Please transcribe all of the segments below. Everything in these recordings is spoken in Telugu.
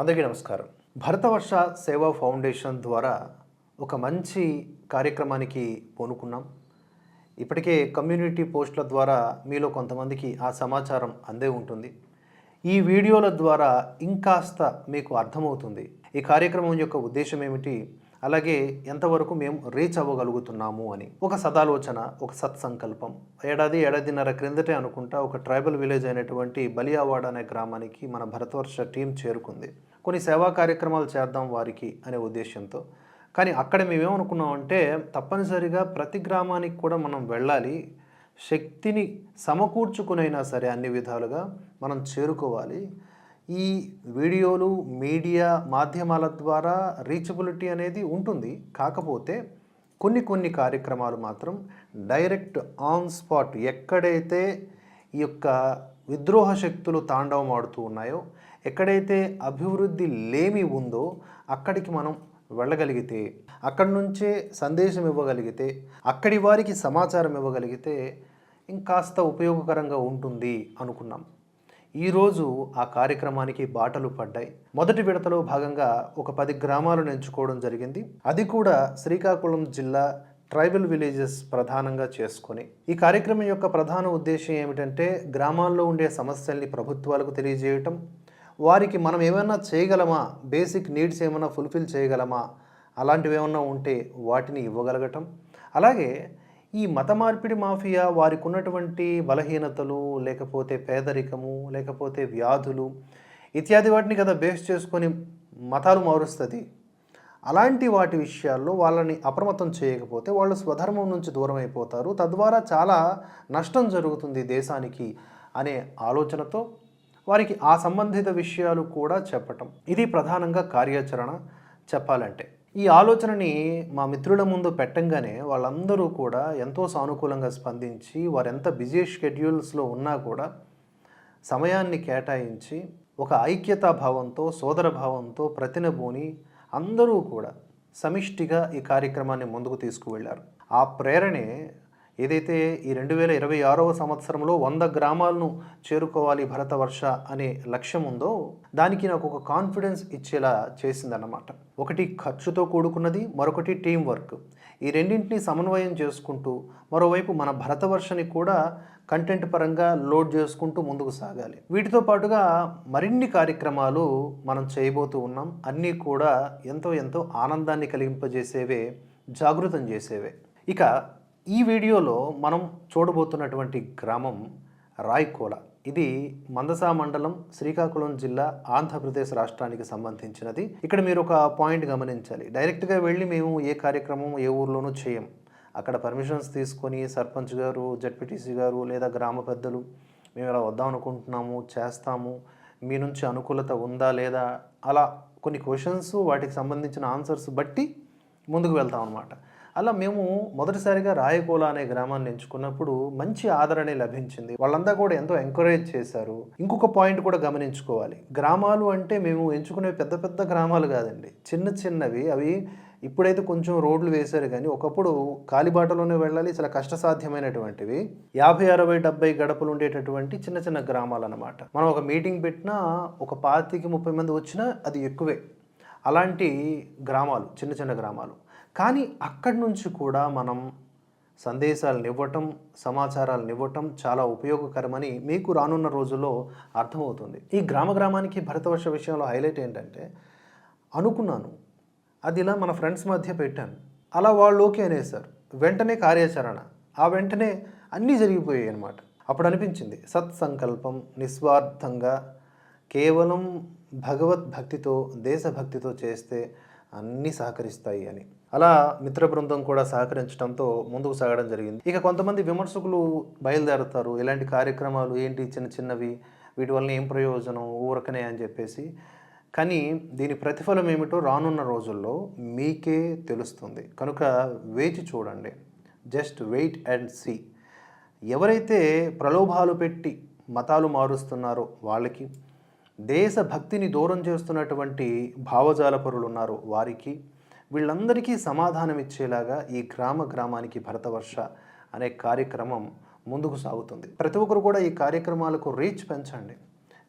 అందరికీ నమస్కారం. భరతవర్ష సేవా ఫౌండేషన్ ద్వారా ఒక మంచి కార్యక్రమానికి పూనుకున్నాం. ఇప్పటికే కమ్యూనిటీ పోస్టుల ద్వారా మీలో కొంతమందికి ఆ సమాచారం అందే ఉంటుంది. ఈ వీడియోల ద్వారా ఇంకాస్త మీకు అర్థమవుతుంది ఈ కార్యక్రమం యొక్క ఉద్దేశం ఏమిటి, అలాగే ఎంతవరకు మేము రీచ్ అవ్వగలుగుతున్నాము అని. ఒక సదాలోచన, ఒక సత్సంకల్పం. ఏడాదిన్నర క్రిందటే అనుకుంటా ఒక ట్రైబల్ విలేజ్ అయినటువంటి బలియావాడ అనే గ్రామానికి మన భరతవర్ష టీం చేరుకుంది. కొన్ని సేవా కార్యక్రమాలు చేద్దాం వారికి అనే ఉద్దేశంతో. కానీ అక్కడ మేమేమనుకున్నామంటే తప్పనిసరిగా ప్రతి గ్రామానికి కూడా మనం వెళ్ళాలి, శక్తిని సమకూర్చుకునైనా సరే అన్ని విధాలుగా మనం చేరుకోవాలి. ఈ వీడియోలు, మీడియా మాధ్యమాల ద్వారా రీచబిలిటీ అనేది ఉంటుంది. కాకపోతే కొన్ని కార్యక్రమాలు మాత్రం డైరెక్ట్ ఆన్ స్పాట్, ఎక్కడైతే ఈ యొక్క విద్రోహ శక్తులు తాండవం ఆడుతూ ఉన్నాయో, ఎక్కడైతే అభివృద్ధి లేమి ఉందో అక్కడికి మనం వెళ్ళగలిగితే, అక్కడి నుంచే సందేశం ఇవ్వగలిగితే, అక్కడి వారికి సమాచారం ఇవ్వగలిగితే ఇంకాస్త ఉపయోగకరంగా ఉంటుంది అనుకున్నాం. ఈరోజు ఆ కార్యక్రమానికి బాటలు పడ్డాయి. మొదటి విడతలో భాగంగా ఒక 10 గ్రామాలను ఎంచుకోవడం జరిగింది. అది కూడా శ్రీకాకుళం జిల్లా ట్రైబల్ విలేజెస్ ప్రధానంగా చేసుకొని. ఈ కార్యక్రమం యొక్క ప్రధాన ఉద్దేశం ఏమిటంటే గ్రామాల్లో ఉండే సమస్యల్ని ప్రభుత్వాలకు తెలియజేయటం, వారికి మనం ఏమైనా చేయగలమా, బేసిక్ నీడ్స్ ఏమైనా ఫుల్ఫిల్ చేయగలమా, అలాంటివి ఏమైనా ఉంటే వాటిని ఇవ్వగలగటం. అలాగే ఈ మత మార్పిడి మాఫియా వారికి ఉన్నటువంటి బలహీనతలు, లేకపోతే పేదరికము, లేకపోతే వ్యాధులు ఇత్యాది వాటిని కదా బేస్ చేసుకొని మతాలు మారుస్తుంది. అలాంటి వాటి విషయాల్లో వాళ్ళని అప్రమత్తం చేయకపోతే వాళ్ళు స్వధర్మం నుంచి దూరం అయిపోతారు, తద్వారా చాలా నష్టం జరుగుతుంది దేశానికి అనే ఆలోచనతో వారికి ఆ సంబంధిత విషయాలు కూడా చెప్పటం. ఇది ప్రధానంగా కార్యాచరణ చెప్పాలంటే. ఈ ఆలోచనని మా మిత్రుల ముందు పెట్టంగానే వాళ్ళందరూ కూడా ఎంతో సానుకూలంగా స్పందించి, వారు ఎంత బిజీ షెడ్యూల్స్లో ఉన్నా కూడా సమయాన్ని కేటాయించి ఒక ఐక్యతా భావంతో, సోదర భావంతో ప్రతినబూని అందరూ కూడా సమిష్టిగా ఈ కార్యక్రమాన్ని ముందుకు తీసుకువెళ్ళారు. ఆ ప్రేరణే ఏదైతే ఈ 2026వ సంవత్సరంలో 100 గ్రామాలను చేరుకోవాలి భరతవర్ష అనే లక్ష్యం ఉందో దానికి నాకు ఒక కాన్ఫిడెన్స్ ఇచ్చేలా చేసిందన్నమాట. ఒకటి ఖర్చుతో కూడుకున్నది, మరొకటి టీం వర్క్. ఈ రెండింటిని సమన్వయం చేసుకుంటూ మరోవైపు మన భరతవర్షని కూడా కంటెంట్ పరంగా లోడ్ చేసుకుంటూ ముందుకు సాగాలి. వీటితో పాటుగా మరిన్ని కార్యక్రమాలు మనం చేయబోతూ ఉన్నాం. అన్నీ కూడా ఎంతో ఆనందాన్ని కలిగింపజేసేవే, జాగృతం చేసేవే. ఇక ఈ వీడియోలో మనం చూడబోతున్నటువంటి గ్రామం రాయ్కోల. ఇది మందస మండలం, శ్రీకాకుళం జిల్లా, ఆంధ్రప్రదేశ్ రాష్ట్రానికి సంబంధించినది. ఇక్కడ మీరు ఒక పాయింట్ గమనించాలి. డైరెక్ట్గా వెళ్ళి మేము ఏ కార్యక్రమం ఏ ఊర్లోనూ చేయం. అక్కడ పర్మిషన్స్ తీసుకొని సర్పంచ్ గారు, జడ్పీటీసీ గారు లేదా గ్రామ పెద్దలు మేము ఇలా వద్దాం అనుకుంటున్నాము, చేస్తాము, మీ నుంచి అనుకూలత ఉందా లేదా, అలా కొన్ని క్వశ్చన్స్, వాటికి సంబంధించిన ఆన్సర్స్ బట్టి ముందుకు వెళ్తాం అన్నమాట. అలా మేము మొదటిసారిగా రాయకోల అనే గ్రామాన్ని ఎంచుకున్నప్పుడు మంచి ఆదరణ లభించింది. వాళ్ళంతా కూడా ఎంతో ఎంకరేజ్ చేశారు. ఇంకొక పాయింట్ కూడా గమనించుకోవాలి. గ్రామాలు అంటే మేము ఎంచుకునే పెద్ద గ్రామాలు కాదండి, చిన్నవి. అవి ఇప్పుడైతే కొంచెం రోడ్లు వేశారు, కానీ ఒకప్పుడు కాలిబాటలోనే వెళ్ళాలి, చాలా కష్టసాధ్యమైనటువంటివి. 50, 60, 70 గడపలు ఉండేటటువంటి చిన్న గ్రామాలు అన్నమాట. మనం ఒక మీటింగ్ పెట్టినా ఒక 25, 30 మంది వచ్చినా అది ఎక్కువే. అలాంటి గ్రామాలు, చిన్న గ్రామాలు. కానీ అక్కడి నుంచి కూడా మనం సందేశాలను ఇవ్వటం, సమాచారాలను ఇవ్వటం చాలా ఉపయోగకరమని మీకు రానున్న రోజుల్లో అర్థమవుతుంది. ఈ గ్రామానికి భరతవర్ష విషయంలో హైలైట్ ఏంటంటే, అనుకున్నాను అది ఇలా మన ఫ్రెండ్స్ మధ్య పెట్టాను, అలా వాళ్ళు ఓకే అనేసారు. వెంటనే కార్యాచరణ, ఆ వెంటనే అన్నీ జరిగిపోయాయి అన్నమాట. అప్పుడు అనిపించింది సత్సంకల్పం, నిస్వార్థంగా కేవలం భగవద్భక్తితో, దేశభక్తితో చేస్తే అన్నీ సహకరిస్తాయి అని. అలా మిత్ర బృందం కూడా సహకరించడంతో ముందుకు సాగడం జరిగింది. ఇక కొంతమంది విమర్శకులు బయలుదేరుతారు, ఇలాంటి కార్యక్రమాలు ఏంటి చిన్నవి, వీటి వల్ల ఏం ప్రయోజనం, ఊరకనే అని చెప్పేసి. కానీ దీని ప్రతిఫలం ఏమిటో రానున్న రోజుల్లో మీకే తెలుస్తుంది. కనుక వేచి చూడండి, జస్ట్ వెయిట్ అండ్ సీ. ఎవరైతే ప్రలోభాలు పెట్టి మతాలు మారుస్తున్నారో వాళ్ళకి, దేశభక్తిని దూరం చేస్తున్నటువంటి భావజాలపరులు ఉన్నారో వారికి, వీళ్ళందరికీ సమాధానం ఇచ్చేలాగా ఈ గ్రామానికి భరతవర్ష అనే కార్యక్రమం ముందుకు సాగుతుంది. ప్రతి ఒక్కరు కూడా ఈ కార్యక్రమాలకు రీచ్ పెంచండి.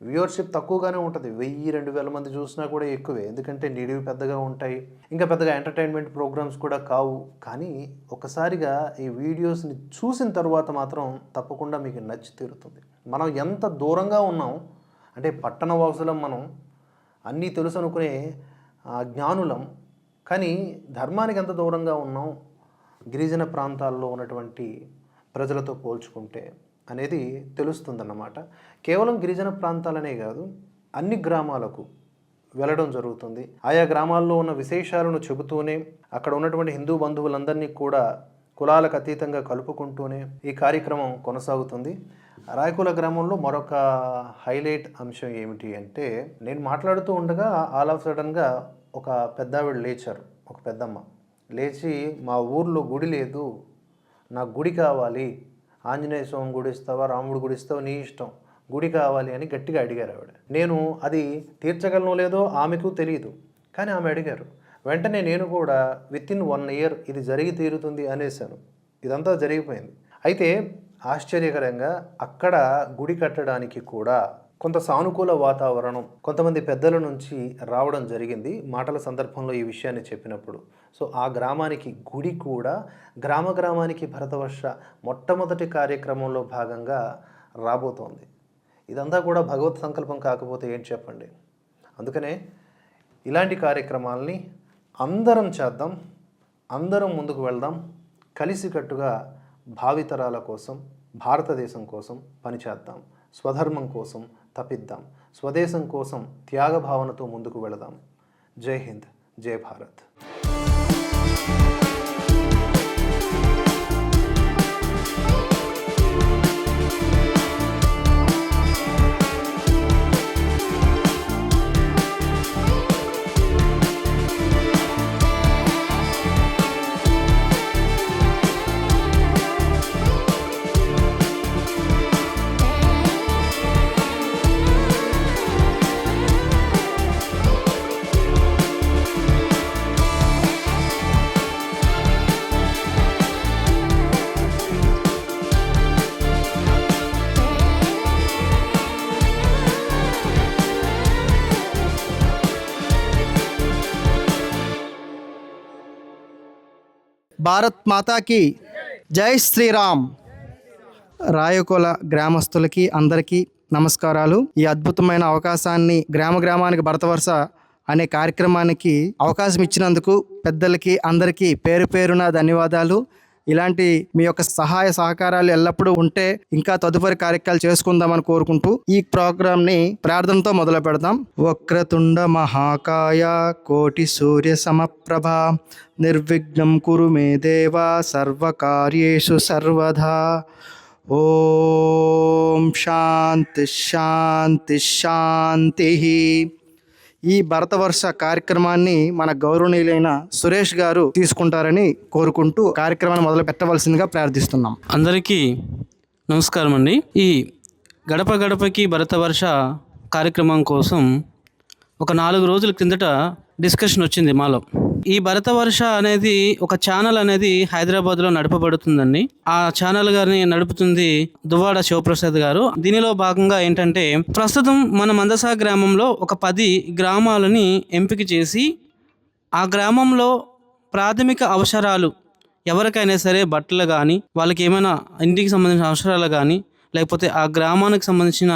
వ్యూవర్షిప్ తక్కువగానే ఉంటుంది. 1000-2000 మంది చూసినా కూడా ఎక్కువే. ఎందుకంటే నిడివి పెద్దగా ఉంటాయి, ఇంకా పెద్దగా ఎంటర్టైన్మెంట్ ప్రోగ్రామ్స్ కూడా కావు. కానీ ఒక్కసారిగా ఈ వీడియోస్ని చూసిన తర్వాత మాత్రం తప్పకుండా మీకు నచ్చి తీరుతుంది. మనం ఎంత దూరంగా ఉన్నాం అంటే పట్టణ వాసులం, మనం అన్నీ తెలుసు అనుకునే జ్ఞానులం, కానీ ధర్మానికి ఎంత దూరంగా ఉన్నాం గిరిజన ప్రాంతాల్లో ఉన్నటువంటి ప్రజలతో పోల్చుకుంటే అనేది తెలుస్తుందన్నమాట. కేవలం గిరిజన ప్రాంతాలనే కాదు, అన్ని గ్రామాలకు వెళ్ళడం జరుగుతుంది. ఆయా గ్రామాల్లో ఉన్న విశేషాలను చెబుతూనే అక్కడ ఉన్నటువంటి హిందూ బంధువులందరినీ కూడా కులాలకు అతీతంగా కలుపుకుంటూనే ఈ కార్యక్రమం కొనసాగుతుంది. రాయకుల గ్రామంలో మరొక హైలైట్ అంశం ఏమిటి అంటే, నేను మాట్లాడుతూ ఉండగా ఆల్ ఆఫ్ సడన్గా ఒక పెద్దావిడ లేచారు, ఒక పెద్దమ్మ లేచి, మా ఊర్లో గుడి లేదు, నాకు గుడి కావాలి, ఆంజనేయ స్వామి గుడి ఇస్తావా, రాముడు గుడి ఇస్తావా, నీ ఇష్టం, గుడి కావాలి అని గట్టిగా అడిగారు ఆవిడ. నేను అది తీర్చగలనో లేదో ఆమెకు తెలియదు, కానీ ఆమె అడిగారు. వెంటనే నేను కూడా వితిన్ 1 ఇయర్ ఇది జరిగి తీరుతుంది అనేసాను. ఇదంతా జరిగిపోయింది. అయితే ఆశ్చర్యకరంగా అక్కడ గుడి కట్టడానికి కూడా కొంత సానుకూల వాతావరణం కొంతమంది పెద్దల నుంచి రావడం జరిగింది మాటల సందర్భంలో ఈ విషయాన్ని చెప్పినప్పుడు. సో ఆ గ్రామానికి గుడి కూడా గ్రామానికి భరతవర్ష మొట్టమొదటి కార్యక్రమంలో భాగంగా రాబోతోంది. ఇదంతా కూడా భగవత్ సంకల్పం కాకపోతే ఏంటి చెప్పండి. అందుకనే ఇలాంటి కార్యక్రమాలని అందరం చేద్దాం, అందరం ముందుకు వెళ్దాం, కలిసికట్టుగా భావితరాల కోసం, భారతదేశం కోసం పనిచేద్దాం, స్వధర్మం కోసం తపిద్దాం, స్వదేశం కోసం త్యాగ భావనతో ముందుకు వెళదాం. జై హింద్, జై భారత్. భారత్ మాతాకి జై శ్రీరామ్. రాయకోల గ్రామస్తులకి అందరికీ నమస్కారాలు. ఈ అద్భుతమైన అవకాశాన్ని గ్రామానికి భరతవర్ష అనే కార్యక్రమానికి అవకాశం ఇచ్చినందుకు పెద్దలకి అందరికీ పేరు పేరున ధన్యవాదాలు. ఇలాంటి మీ యొక్క సహాయ సహకారాలు ఎల్లప్పుడూ ఉంటే ఇంకా తదుపరి కార్యక్రమాలు చేసుకుందామని కోరుకుంటూ ఈ ప్రోగ్రామ్ ని ప్రార్థనతో మొదలు పెడదాం. వక్రతుండ మహాకాయ కోటి సూర్య సమప్రభ నిర్విఘ్నం కురు మే దేవ సర్వకార్యేషు సర్వదా. ఓం శాంతి శాంతి శాంతి. ఈ భరతవర్ష కార్యక్రమాన్ని మన గౌరవనీయులైన సురేష్ గారు తీసుకుంటారని కోరుకుంటూ కార్యక్రమాన్ని మొదలు పెట్టవలసిందిగా ప్రార్థిస్తున్నాం. అందరికీ నమస్కారం అండి. ఈ గడప గడపకి భరతవర్ష కార్యక్రమం కోసం ఒక 4 రోజుల కిందట డిస్కషన్ వచ్చింది మాలో. ఈ భరతవర్ష అనేది ఒక ఛానల్ అనేది హైదరాబాద్లో నడపబడుతుందండి. ఆ ఛానల్ గారిని నడుపుతుంది దువ్వాడ శివప్రసాద్ గారు. దీనిలో భాగంగా ఏంటంటే, ప్రస్తుతం మన మందసా గ్రామంలో ఒక 10 గ్రామాలని ఎంపిక చేసి ఆ గ్రామంలో ప్రాథమిక అవసరాలు ఎవరికైనా సరే బట్టలు కానీ, వాళ్ళకి ఏమైనా ఇంటికి సంబంధించిన అవసరాలు కానీ, లేకపోతే ఆ గ్రామానికి సంబంధించిన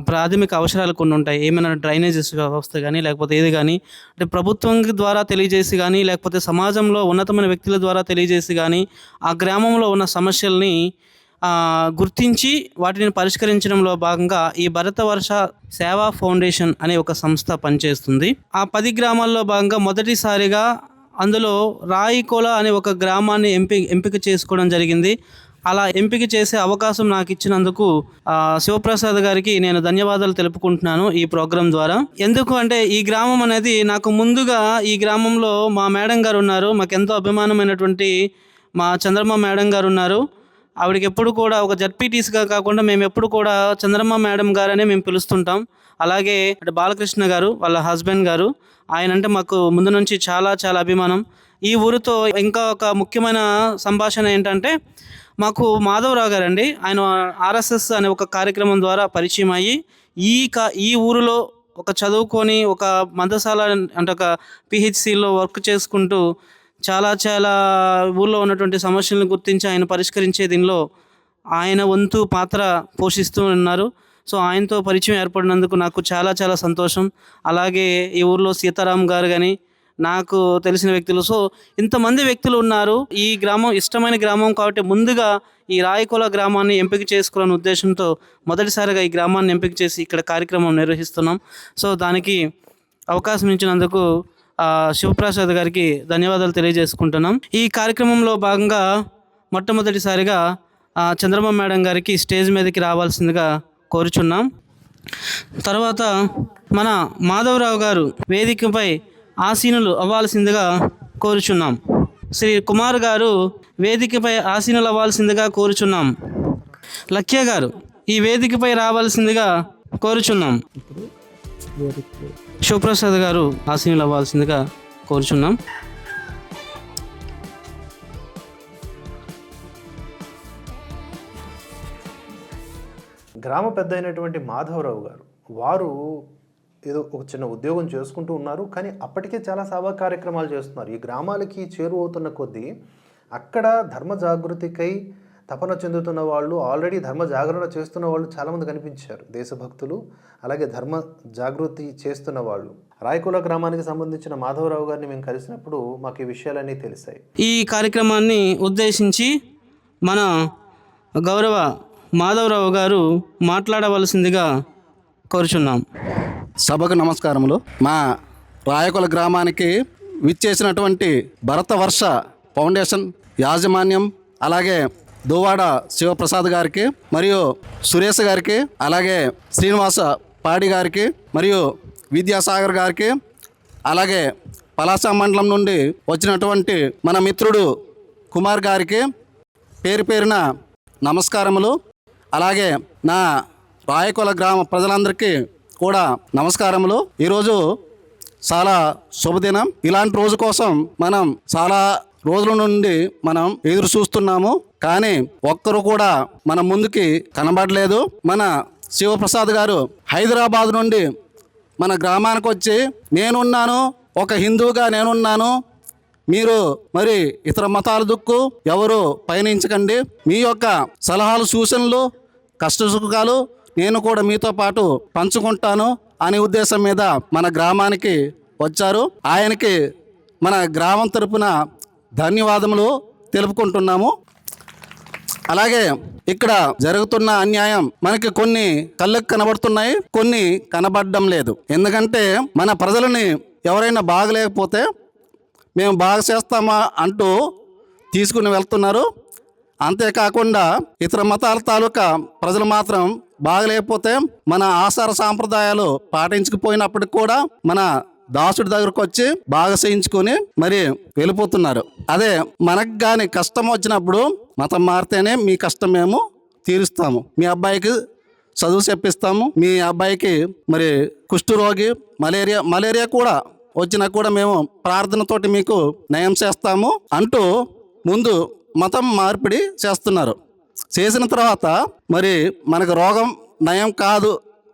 ప్రాథమిక అవసరాలు కొన్ని ఉంటాయి. ఏమైనా డ్రైనేజెస్ వ్యవస్థ కానీ, లేకపోతే ఏది కానీ, అంటే ప్రభుత్వం ద్వారా తెలియజేసి కానీ, లేకపోతే సమాజంలో ఉన్నతమైన వ్యక్తుల ద్వారా తెలియజేసి కానీ, ఆ గ్రామంలో ఉన్న సమస్యల్ని గుర్తించి వాటిని పరిష్కరించడంలో భాగంగా ఈ భరతవర్ష సేవా ఫౌండేషన్ అనే ఒక సంస్థ పనిచేస్తుంది. ఆ 10 గ్రామాల్లో భాగంగా మొదటిసారిగా అందులో రాయికోల అనే ఒక గ్రామాన్ని ఎంపిక చేసుకోవడం జరిగింది. అలా ఎంపిక చేసే అవకాశం నాకు ఇచ్చినందుకు శివప్రసాద్ గారికి నేను ధన్యవాదాలు తెలుపుకుంటున్నాను ఈ ప్రోగ్రాం ద్వారా. ఎందుకు అంటే, ఈ గ్రామం అనేది నాకు ముందుగా ఈ గ్రామంలో మా మేడం గారు ఉన్నారు. మాకు ఎంతో అభిమానమైనటువంటి మా చంద్రమ్మ మేడం గారు ఉన్నారు. ఆవిడకి ఎప్పుడు కూడా ఒక జడ్పీటీసీగా కాకుండా మేము ఎప్పుడు కూడా చంద్రమ్మ మేడం గారనే మేము పిలుస్తుంటాం. అలాగే బాలకృష్ణ గారు వాళ్ళ హస్బెండ్ గారు, ఆయన అంటే మాకు ముందు నుంచి చాలా చాలా అభిమానం. ఈ ఊరితో ఇంకా ఒక ముఖ్యమైన సంభాషణ ఏంటంటే, మాకు మాధవరావు గారండి, ఆయన ఆర్ఎస్ఎస్ అనే ఒక కార్యక్రమం ద్వారా పరిచయం అయ్యి ఈ ఊరిలో ఒక చదువుకొని ఒక మందసాల అంటే ఒక పిహెచ్సిలో వర్క్ చేసుకుంటూ చాలా చాలా ఊళ్ళో ఉన్నటువంటి సమస్యలను గుర్తించి ఆయన పరిష్కరించే దీనిలో ఆయన వంతు పాత్ర పోషిస్తూ ఉన్నారు. సో ఆయనతో పరిచయం ఏర్పడినందుకు నాకు చాలా చాలా సంతోషం. అలాగే ఈ ఊర్లో సీతారాం గారు కానీ నాకు తెలిసిన వ్యక్తులు, సో ఇంతమంది వ్యక్తులు ఉన్నారు. ఈ గ్రామం ఇష్టమైన గ్రామం కాబట్టి ముందుగా ఈ రాయకొల గ్రామాన్ని ఎంపిక చేసుకోవాలనే ఉద్దేశంతో మొదటిసారిగా ఈ గ్రామాన్ని ఎంపిక చేసి ఇక్కడ కార్యక్రమం నిర్వహిస్తున్నాం. సో దానికి అవకాశం ఇచ్చినందుకు శివప్రసాద్ గారికి ధన్యవాదాలు తెలియజేసుకుంటున్నాం. ఈ కార్యక్రమంలో భాగంగా మొట్టమొదటిసారిగా చంద్రబాబు మేడం గారికి స్టేజ్ మీదకి రావాల్సిందిగా కోరుచున్నాం. తర్వాత మన మాధవరావు గారు వేదికపై ఆసీనులు అవ్వాల్సిందిగా కోరుచున్నాం. శ్రీ కుమార్ గారు వేదికపై ఆసీనులు అవ్వాల్సిందిగా కోరుచున్నాం. లక్ష్య గారు ఈ వేదికపై రావాల్సిందిగా కోరుచున్నాం. శివప్రసాద్ గారు ఆసీనులు అవ్వాల్సిందిగా కోరుచున్నాం. గ్రామ పెద్ద అయినటువంటి మాధవరావు గారు వారు ఏదో ఒక చిన్న ఉద్యోగం చేసుకుంటూ ఉన్నారు, కానీ అప్పటికే చాలా సేవా కార్యక్రమాలు చేస్తున్నారు. ఈ గ్రామాలకి చేరువవుతున్న కొద్దీ అక్కడ ధర్మ జాగృతికై తపన చెందుతున్న వాళ్ళు, ఆల్రెడీ ధర్మ జాగరణ చేస్తున్న వాళ్ళు చాలామంది కనిపించారు. దేశభక్తులు, అలాగే ధర్మ జాగృతి చేస్తున్న వాళ్ళు. రాయకుల గ్రామానికి సంబంధించిన మాధవరావు గారిని మేము కలిసినప్పుడు మాకు ఈ విషయాలన్నీ తెలిసాయి. ఈ కార్యక్రమాన్ని ఉద్దేశించి మన గౌరవ మాధవరావు గారు మాట్లాడవలసిందిగా కోరుచున్నాం. సభకు నమస్కారములు. మా రాయకుల గ్రామానికి విచ్చేసినటువంటి భరతవర్ష ఫౌండేషన్ యాజమాన్యం, అలాగే దువ్వాడ శివప్రసాద్ గారికి మరియు సురేష్ గారికి, అలాగే శ్రీనివాస పాడి గారికి మరియు విద్యాసాగర్ గారికి, అలాగే పలాస మండలం నుండి వచ్చినటువంటి మన మిత్రుడు కుమార్ గారికి పేరు పేరున నమస్కారములు. అలాగే నా రాయకొల గ్రామ ప్రజలందరికీ కూడా నమస్కారములు. ఈరోజు చాలా శుభదినం. ఇలాంటి రోజు కోసం మనం చాలా రోజుల నుండి మనం ఎదురు చూస్తున్నాము, కానీ ఒక్కరు కూడా మన ముందుకి కనబడలేదు. మన శివప్రసాద్ గారు హైదరాబాద్ నుండి మన గ్రామానికి వచ్చి నేనున్నాను, ఒక హిందువుగా నేనున్నాను, మీరు మరి ఇతర మతాల దుక్కు ఎవరు పయనించకండి, మీ యొక్క సలహాలు సూచనలు కష్టసుఖాలు నేను కూడా మీతో పాటు పంచుకుంటాను అనే ఉద్దేశం మీద మన గ్రామానికి వచ్చారు. ఆయనకి మన గ్రామం తరపున ధన్యవాదములు తెలుపుకుంటున్నాము. అలాగే ఇక్కడ జరుగుతున్న అన్యాయం మనకి కొన్ని కళ్ళకు కనబడుతున్నాయి, కొన్ని కనబడడం లేదు. ఎందుకంటే మన ప్రజలని ఎవరైనా బాగలేకపోతే మేము బాగా చేస్తామా అంటూ తీసుకుని వెళ్తున్నారు. అంతేకాకుండా ఇతర మతాల తాలూకా ప్రజలు మాత్రం బాగలేకపోతే మన ఆచార సాంప్రదాయాలు పాటించకపోయినప్పటికి కూడా మన దాసుడి దగ్గరకు వచ్చి బాగా చేయించుకొని మరి వెళ్ళిపోతున్నారు. అదే మనకు కానీ కష్టం వచ్చినప్పుడు మతం మారితేనే మీ కష్టం మేము తీరుస్తాము, మీ అబ్బాయికి చదువు చెప్పిస్తాము, మీ అబ్బాయికి మరి కుష్ఠరోగి మలేరియా కూడా వచ్చినా కూడా మేము ప్రార్థనతోటి మీకు నయం చేస్తాము అంటూ ముందు మతం మార్పిడి చేస్తున్నారు. చేసిన తర్వాత మరి మనకు రోగం నయం కాదు,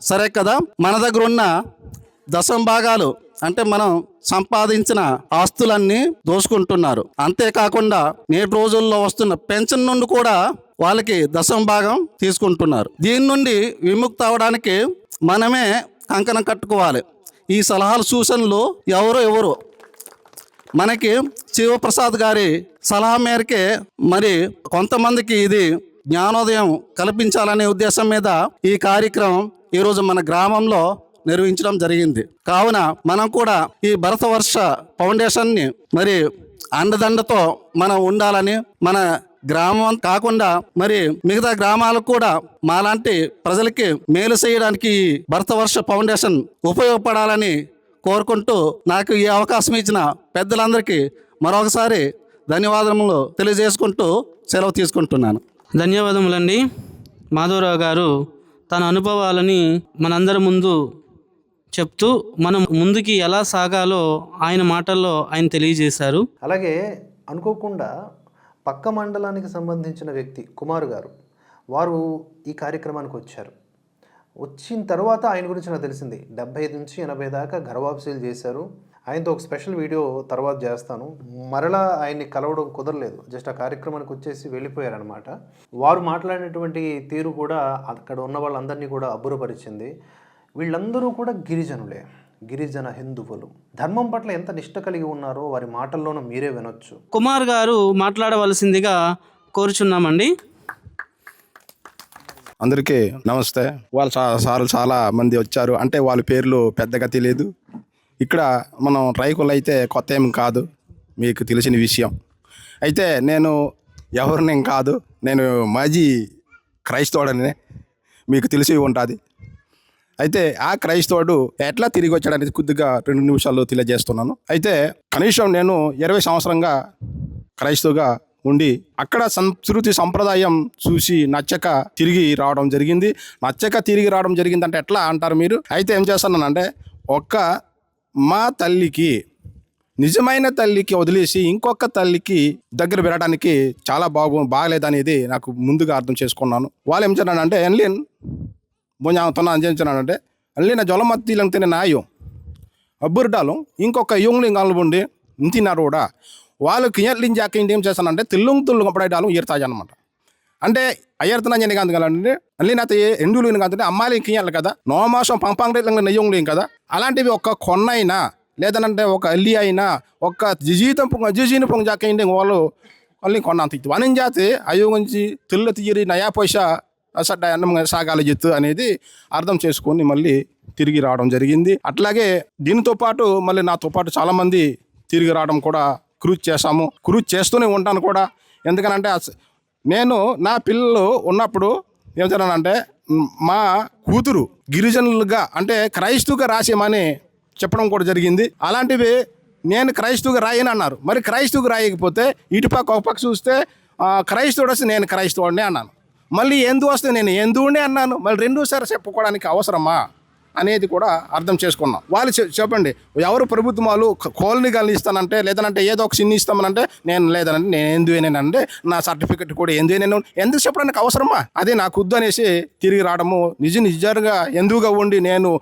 సరే కదా, మన దగ్గర ఉన్న దశం భాగాలు అంటే మనం సంపాదించిన ఆస్తులన్నీ దోసుకుంటున్నారు. అంతేకాకుండా నేటి రోజుల్లో వస్తున్న పెన్షన్ నుండి కూడా వాళ్ళకి దశం భాగం తీసుకుంటున్నారు. దీని నుండి విముక్తి అవడానికి మనమే కంకణం కట్టుకోవాలి. ఈ సలహాలు సూచనలు ఎవరు మనకి శివప్రసాద్ గారి సలహా మేరకే మరి కొంతమందికి ఇది జ్ఞానోదయం కల్పించాలనే ఉద్దేశం మీద ఈ కార్యక్రమం ఈరోజు మన గ్రామంలో నిర్వహించడం జరిగింది. కావున మనం కూడా ఈ భరతవర్ష ఫౌండేషన్ని మరి అండదండతో మనం ఉండాలని, మన గ్రామం కాకుండా మరి మిగతా గ్రామాలకు కూడా మాలాంటి ప్రజలకి మేలు చేయడానికి ఈ భరతవర్ష ఫౌండేషన్ ఉపయోగపడాలని కోరుకుంటూ నాకు ఈ అవకాశం ఇచ్చిన పెద్దలందరికీ మరొకసారి ధన్యవాదములు తెలియజేసుకుంటూ సెలవు తీసుకుంటున్నాను. ధన్యవాదములండి. మాధవరావు గారు తన అనుభవాలని మనందరి ముందు చెప్తూ మనం ముందుకి ఎలా సాగాలో ఆయన మాటల్లో ఆయన తెలియజేశారు. అలాగే అనుకోకుండా పక్క మండలానికి సంబంధించిన వ్యక్తి కుమార్ గారు, వారు ఈ కార్యక్రమానికి వచ్చారు. వచ్చిన తర్వాత ఆయన గురించి నాకు తెలిసింది. 75 నుంచి 80 దాకా గర్వాప్సీలు చేశారు. ఆయనతో ఒక స్పెషల్ వీడియో తర్వాత చేస్తాను. మరలా ఆయన్ని కలవడం కుదరలేదు. జస్ట్ ఆ కార్యక్రమానికి వచ్చేసి వెళ్ళిపోయారనమాట. వారు మాట్లాడినటువంటి తీరు కూడా అక్కడ ఉన్న వాళ్ళందరినీ కూడా అబ్బురపరిచింది. వీళ్ళందరూ కూడా గిరిజనులే, గిరిజన హిందువులు. ధర్మం పట్ల ఎంత నిష్ట కలిగి ఉన్నారో వారి మాటల్లోనూ మీరే వినొచ్చు. కుమార్ గారు మాట్లాడవలసిందిగా కోరుచున్నామండి. అందరికీ నమస్తే. వాళ్ళు సార్లు చాలా మంది వచ్చారు. అంటే వాళ్ళ పేర్లు పెద్దగా తెలియదు. ఇక్కడ మనం రైకులు అయితే కొత్త ఏం కాదు, మీకు తెలిసిన విషయం. అయితే నేను ఎవరినేం కాదు, నేను మాజీ క్రైస్తవుడని మీకు తెలిసి ఉంటుంది. అయితే ఆ క్రైస్తవుడు ఎట్లా తిరిగి వచ్చాడనేది కొద్దిగా 2 నిమిషాల్లో తెలియజేస్తున్నాను. అయితే కనీసం నేను 20 సంవత్సరంగా క్రైస్తవుగా ఉండి అక్కడ సంస్కృతి సంప్రదాయం చూసి నచ్చక తిరిగి రావడం జరిగింది. అంటే ఎట్లా అంటారు మీరు? అయితే ఏం చేస్తున్నానంటే, మా తల్లికి, నిజమైన తల్లికి వదిలేసి ఇంకొక తల్లికి దగ్గర పెరగడానికి చాలా బాగలేదనేది నాకు ముందుగా అర్థం చేసుకున్నాను. వాళ్ళు ఏం చేస్తున్నానంటే ఎన్లిన్ బొంజాతున్నానంటే ఎన్లిన జొలమత్తిలంతేనే నాయం అబ్బుర్డాలు ఇంకొక యుంగ్లింగాలు ఉండి ఇంతినారు కూడా వాళ్ళు కియర్లింగ్ జాక ఏం చేస్తానంటే తిల్లుంగ్ అప్పుడైడాలు ఈరుతాయి అనమాట. అంటే అయ్యర్తన జని కాదు కదండి, అల్లి నాతో ఎండులు కాదంటే అమ్మాయిలు కియాలి కదా, నోమాసం పంపాంగ్రేట్లంగా నెయ్యంలేం కదా. అలాంటివి ఒక కొన్నైనా లేదనంటే ఒక అల్లి అయినా ఒక జిజీని పొంగ జాక ఏంటి వాళ్ళు అల్లి కొన్నంత ఇತ್ತು వనం జాతి అయ్యో గురించి తిల్ల తీరి నయా పైసా అసడ్డ అన్నం సాగాలి జిత్తు అనేది అర్థం చేసుకొని మళ్ళీ తిరిగి రావడం జరిగింది. అట్లాగే దీనితో పాటు మళ్ళీ నాతో పాటు చాలామంది తిరిగి రావడం కూడా కృషి చేస్తూనే ఉంటాను కూడా. ఎందుకనంటే నేను నా పిల్లలు ఉన్నప్పుడు ఏం చేయాలంటే మా కూతురు గిరిజనులుగా అంటే క్రైస్తవుగా రాసేమని చెప్పడం కూడా జరిగింది. అలాంటివి నేను క్రైస్తవుగా రాయని అన్నారు. మరి క్రైస్తవుగా రాయకపోతే ఇటుపక్క ఒక పక్క చూస్తే క్రైస్తవుడు వస్తే నేను క్రైస్తవుడిని అన్నాను. మళ్ళీ ఎందు వస్తే నేను ఎందువునే అన్నాను. మళ్ళీ రెండోసారి చెప్పుకోవడానికి అవసరమా అనేది కూడా అర్థం చేసుకున్నాం. వాళ్ళు చెప్పండి, ఎవరు ప్రభుత్వం వాళ్ళు కాలనీగాలు ఇస్తానంటే లేదనంటే ఏదో ఒక చిన్ని ఇస్తామనంటే నేను లేదనంటే నేను ఎందువేనంటే నా సర్టిఫికెట్ కూడా ఎందువేనేను ఎందుకు చెప్పడానికి అవసరమా? అదే నాకు వద్దు అనేసి తిరిగి రావడము నిజంగా ఎందువుగా ఉండి నేను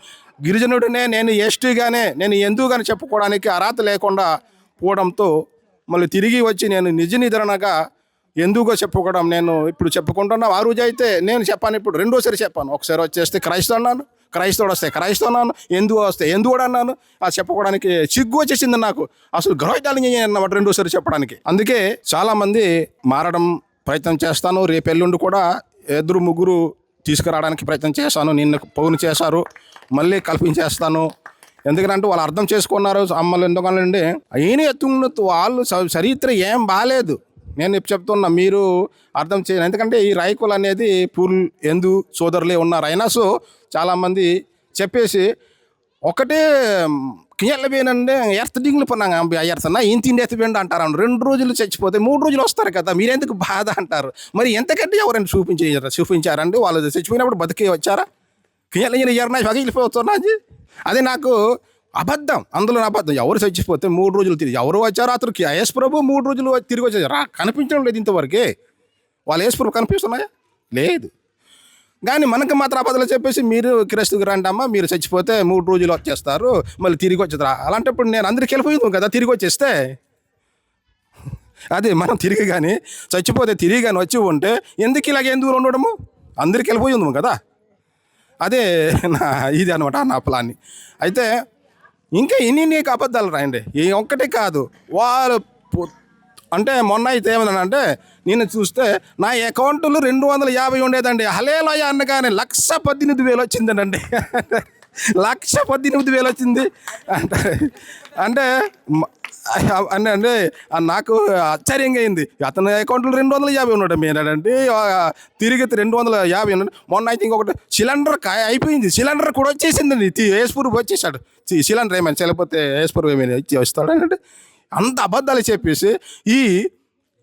గిరిజనుడినే, నేను ఎస్టీగానే, నేను ఎందువుగానే చెప్పుకోవడానికి అర్హత లేకుండా పోవడంతో మళ్ళీ తిరిగి వచ్చి నేను నిజనిధరణగా ఎందుకో చెప్పుకోవడం నేను ఇప్పుడు చెప్పుకుంటున్నా. ఆ రోజు అయితే నేను చెప్పాను, ఇప్పుడు రెండోసారి చెప్పాను. ఒకసారి వచ్చేస్తే క్రైస్తవు అన్నాను, క్రైస్తవుడు వస్తే క్రైస్తవు అన్నాను, ఎందుకు వస్తే ఎందుకు కూడా అన్నాను. అది చెప్పుకోవడానికి సిగ్గు వచ్చేసింది నాకు. అసలు గ్రహితాలు అన్నమాట రెండోసారి చెప్పడానికి. అందుకే చాలామంది మారడం ప్రయత్నం చేస్తాను. రేపు ఎల్లుండి కూడా 2-3 తీసుకురావడానికి ప్రయత్నం చేశాను. నిన్న ఫోన్ చేశారు, మళ్ళీ కల్పించేస్తాను. ఎందుకంటే వాళ్ళు అర్థం చేసుకున్నారు. అమ్మలు ఎందుకంటే అయిన ఎత్తున్నట్టు వాళ్ళు చరిత్ర ఏం బాగాలేదు. నేను చెప్తున్నా, మీరు అర్థం చేయండి. ఎందుకంటే ఈ రాయకులు అనేది ఎందు సోదరులే ఉన్నారు. అయినా సో చాలామంది చెప్పేసి ఒకటే కియల్లబేనంటే ఎర్తడింగ్లు పన్నాங்க ఎర్తన్నా ఇంతిండి ఎత్తిపోయిండి అంటారు. 2 రోజులు చచ్చిపోతే 3 రోజులు వస్తారు కదా, మీరెందుకు బాధ అంటారు. మరి ఎంతకంటే ఎవరైనా చూపించారండి? వాళ్ళు చచ్చిపోయినప్పుడు బతికి వచ్చారా? కియల్ల ఎర్నా పగిలిపోతున్నా అది నాకు అబద్ధం. అందులో అబద్ధం. ఎవరు చచ్చిపోతే 3 రోజులు తిరిగి ఎవరు వచ్చారో అతనికి యేసు ప్రభు 3 రోజులు తిరిగి వచ్చారు. కనిపించడం లేదు ఇంతవరకే. వాళ్ళు యేసు ప్రభు కనిపిస్తున్నాయా? లేదు. కానీ మనకు మాత్రం అబద్ధాలు చెప్పేసి మీరు క్రైస్తవుకి రండి అమ్మా, మీరు చచ్చిపోతే 3 రోజులు వచ్చేస్తారు, మళ్ళీ తిరిగి వచ్చేస్తారు. అలాంటప్పుడు నేను అందరికి వెళ్ళిపోయింది కదా తిరిగి వచ్చేస్తే. అదే మనం తిరిగి కానీ చచ్చిపోతే తిరిగి కానీ వచ్చి ఉంటే ఎందుకు ఇలాగే ఎందుకు ఉండడము? అందరికి వెళ్ళిపోయి ఉంది కదా. అదే ఇది అనమాట నా ప్లాన్ని. అయితే ఇంకా ఇన్ని అబద్ధాలు రాయండి, ఏ ఒక్కటే కాదు. వాళ్ళు అంటే మొన్న అయితే ఏమన్నానంటే నేను చూస్తే నా అకౌంట్లో 250 ఉండేదండి. హలేలోయ అనగానే 1,18,000 వచ్చిందండి. 1,18,000 వచ్చింది అంటే అంటే నాకు ఆశ్చర్యంగా అయింది. అతని అకౌంట్లో 250 ఉన్నాడు. మీరంటే తిరిగి 250 ఉన్నాడు. మొన్న అయితే ఇంకొకటి సిలిండర్ అయిపోయింది. సిలిండర్ కూడా వచ్చేసిందండి. యేసుప్రభు వచ్చేసాడు. సిలిండర్ ఏమైనా చేయకపోతే యేసుప్రభు ఏమైనా ఇచ్చి వస్తాడంటే అంత అబద్ధాలు చెప్పేసి ఈ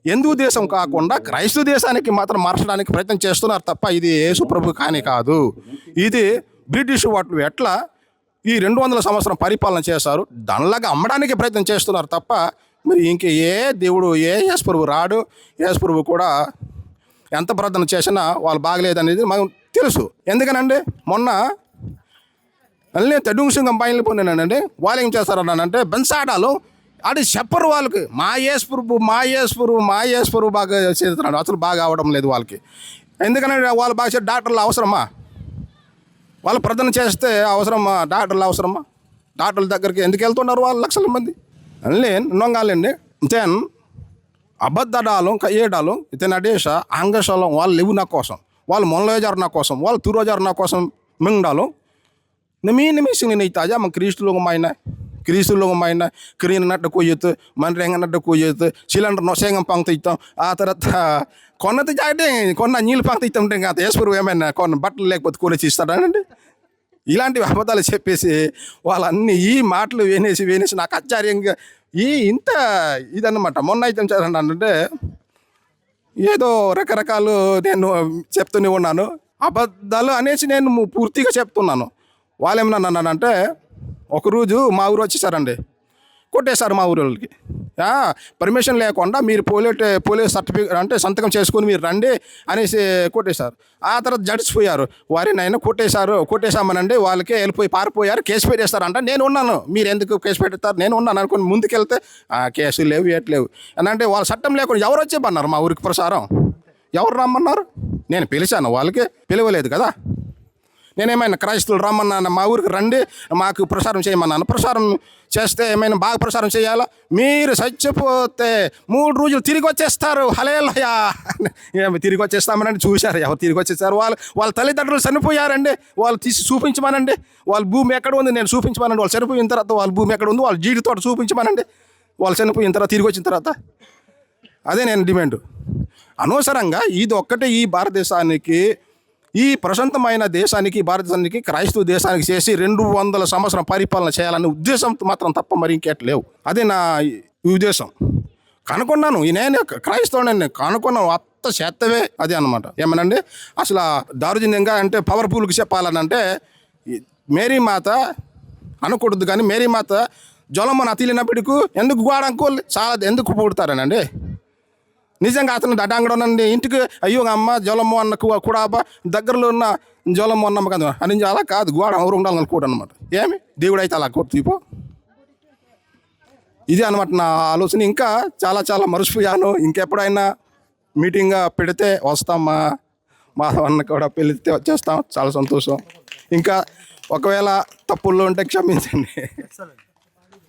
హిందూ దేశం కాకుండా క్రైస్తవ దేశానికి మాత్రం మార్చడానికి ప్రయత్నం చేస్తున్నారు తప్ప ఇది యేసుప్రభు కాదు. ఇది బ్రిటిష్ వాళ్ళు ఎట్లా ఈ 200 సంవత్సరం పరిపాలన చేశారు దానిలాగా అమ్మడానికి ప్రయత్నం చేస్తున్నారు తప్ప మరి ఇంక ఏ దేవుడు ఏ యేసుప్రభు రాడు. యేసుప్రభు కూడా ఎంత ప్రార్థన చేసినా వాళ్ళు బాగలేదనేది మాకు తెలుసు. ఎందుకనండి మొన్న మళ్ళీ తెడుంగం బయలు పోయినానండి. వాళ్ళు ఏం చేస్తారన్నానంటే బెన్సాడాలు అది చెప్పరు వాళ్ళకి. మా యేసుప్రభు బాగా చేస్తున్నాడు, అసలు బాగా అవడం లేదు వాళ్ళకి. ఎందుకనంటే వాళ్ళు బాగా చేసే డాక్టర్లు అవసరమా? వాళ్ళు ప్రార్థన చేస్తే అవసరమా? డాక్టర్లు అవసరమా? డాక్టర్ల దగ్గరికి ఎందుకు వెళ్తున్నారు వాళ్ళు లక్షల మంది? అన్నీ నొంగాలండి. దెన్ అబద్ధాలు ఏడాలు ఇతని అడేష అంగశాలం వాళ్ళు లేవు నా కోసం, వాళ్ళు మొనలేజారు నా కోసం, వాళ్ళు తురోజారు నా కోసం మింగడాలు నిమిషం నేను ఇతాజా మన క్రీస్తులో మైన క్రీన్ నట్టు కొయ్యొద్దు, మన రేంగ నట్టు కొయ్యొద్దు, సిలిండర్ నొసేంగం పంక్త ఇస్తాం. ఆ తర్వాత కొన్నది జాయితే కొన్న నీళ్ళు పంక్త ఇస్తాం ఉంటే ఇంకా యేసుప్రభు ఏమైనా కొన్న బట్టలు లేకపోతే కూరచి ఇస్తాడానండి. ఇలాంటి అబద్ధాలు చెప్పేసి వాళ్ళన్నీ ఈ మాటలు వినేసి నాకు ఆశ్చర్యంగా ఇంత ఇదన్నమాట. మొన్న అయితే చేస్తానంటే ఏదో రకరకాలు నేను చెప్తూనే ఉన్నాను, అబద్ధాలు అనేసి నేను పూర్తిగా చెప్తున్నాను. వాళ్ళు ఏమన్నా అన్నానంటే ఒకరోజు మా ఊరు వచ్చేసారండి, కొట్టేశారు మా ఊరు వాళ్ళకి. పర్మిషన్ లేకుండా మీరు పోలీస్ సర్టిఫికేట్ అంటే సంతకం చేసుకుని మీరు రండి అనేసి కొట్టేశారు. ఆ తర్వాత జడిచిపోయారు. వారినైనా కొట్టేశామనండి, వాళ్ళకే వెళ్ళిపోయి పారిపోయారు, కేసు పెట్టేస్తారంట. నేను ఉన్నాను, మీరు ఎందుకు కేసు పెడతారు, నేను ఉన్నాను అనుకుని ముందుకెళ్తే కేసులు లేవు ఏట్లేవు అని అంటే వాళ్ళు చట్టం లేకుండా ఎవరు వచ్చేమన్నారు మా ఊరికి ప్రసారం? ఎవరు రమ్మన్నారు? నేను పిలిచాను, వాళ్ళకి పిలవలేదు కదా. నేనేమైనా క్రైస్తవులు రమ్మన్నాను, మా ఊరికి రండి మాకు ప్రసారం చేయమన్నాను. ప్రసారం చేస్తే ఏమైనా బాగా ప్రసారం చేయాలా? మీరు చచ్చిపోతే 3 రోజులు తిరిగి వచ్చేస్తారు, హల్లెలూయా ఏమి తిరిగి వచ్చేస్తామనండి. చూశారు ఎవరు తిరిగి వచ్చేసారు? వాళ్ళ తల్లిదండ్రులు చనిపోయారండి, వాళ్ళు తీసి చూపించమనండి. వాళ్ళ భూమి ఎక్కడ ఉంది నేను చూపించమనండి. వాళ్ళు చనిపోయిన తర్వాత వాళ్ళ భూమి ఎక్కడ ఉంది, వాళ్ళ జీడి తోట చూపించమనండి. వాళ్ళు చనిపోయిన తర్వాత తిరిగి వచ్చిన తర్వాత. అదే నేను డిమాండ్. అనవసరంగా ఇది ఒక్కటే ఈ భారతదేశానికి, ఈ ప్రశాంతమైన దేశానికి, భారతదేశానికి, క్రైస్తవ దేశానికి చేసి 200 సంవత్సరం పరిపాలన చేయాలనే ఉద్దేశం మాత్రం తప్ప మరి ఇంకెట్లేవు. అదే నా ఉద్దేశం. కనుక్కున్నాను, నేను క్రైస్తవుని కనుక్కున్నాను, అత్త చేత్తవే అదే అనమాట. ఏమనండి అసలు దారుజన్యంగా అంటే పవర్ఫుల్గా చెప్పాలనంటే మేరీ మాత అనకూడదు, కానీ మేరీ మాత జ్వలమ్మను అతిలినప్పటికూ ఎందుకు గోడంకోళ్ళు చాలా ఎందుకు పుడతారనండి. నిజంగా అతను దడాంగడండి ఇంటికి అయ్యో అమ్మ జ్వలము అన్న కూడా దగ్గరలో ఉన్న జ్వలము అన్నమ్మ కదా అని అలా కాదు, గోడ ఎవరు ఉండాలని కూడా అనమాట. ఏమి దేవుడు అయితే అలా కొట్టిపో. ఇది అనమాట నా ఆలోచన. ఇంకా చాలా చాలా మర్చిపోయాను. ఇంకెప్పుడైనా మీటింగ్ పెడితే వస్తాం, మా అన్న కూడా పెళ్ళితే వచ్చేస్తాం. చాలా సంతోషం. ఇంకా ఒకవేళ తప్పుల్లో ఉంటే క్షమించండి.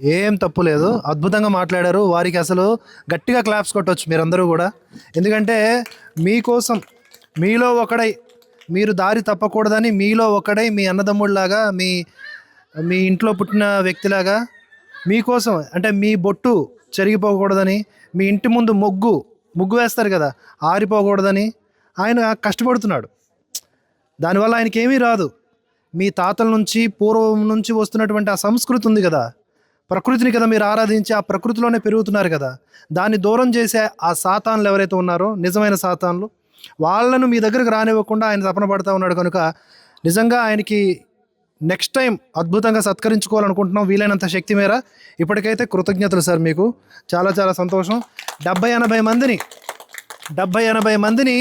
ఏం తప్పు లేదు, అద్భుతంగా మాట్లాడారు. వారికి అసలు గట్టిగా క్లాప్స్ కొట్టవచ్చు మీరందరూ కూడా. ఎందుకంటే మీకోసం మీలో ఒకడై, మీరు దారి తప్పకూడదని మీలో ఒకడై, మీ అన్నదమ్ముడిలాగా, మీ ఇంట్లో పుట్టిన వ్యక్తిలాగా మీకోసం, అంటే మీ బొట్టు చెరిగిపోకూడదని, మీ ఇంటి ముందు ముగ్గు వేస్తారు కదా, ఆరిపోకూడదని ఆయన కష్టపడుతున్నాడు. దానివల్ల ఆయనకి ఏమీ రాదు. మీ తాతల నుంచి పూర్వం నుంచి వస్తున్నటువంటి ఆ సంస్కృతి ఉంది కదా, ప్రకృతిని కదా మీరు ఆరాధించి ఆ ప్రకృతిలోనే పెరుగుతున్నారు కదా, దాన్ని దూరం చేసే ఆ సాతాన్లు ఎవరైతే ఉన్నారో, నిజమైన సాతాన్లు, వాళ్ళను మీ దగ్గరకు రానివ్వకుండా ఆయన తపన పడుతూ ఉన్నాడు. కనుక నిజంగా ఆయనకి నెక్స్ట్ టైం అద్భుతంగా సత్కరించుకోవాలనుకుంటున్నాం వీలైనంత శక్తి మేర. ఇప్పటికైతే కృతజ్ఞతలు సార్, మీకు చాలా చాలా సంతోషం. 70-80 మందిని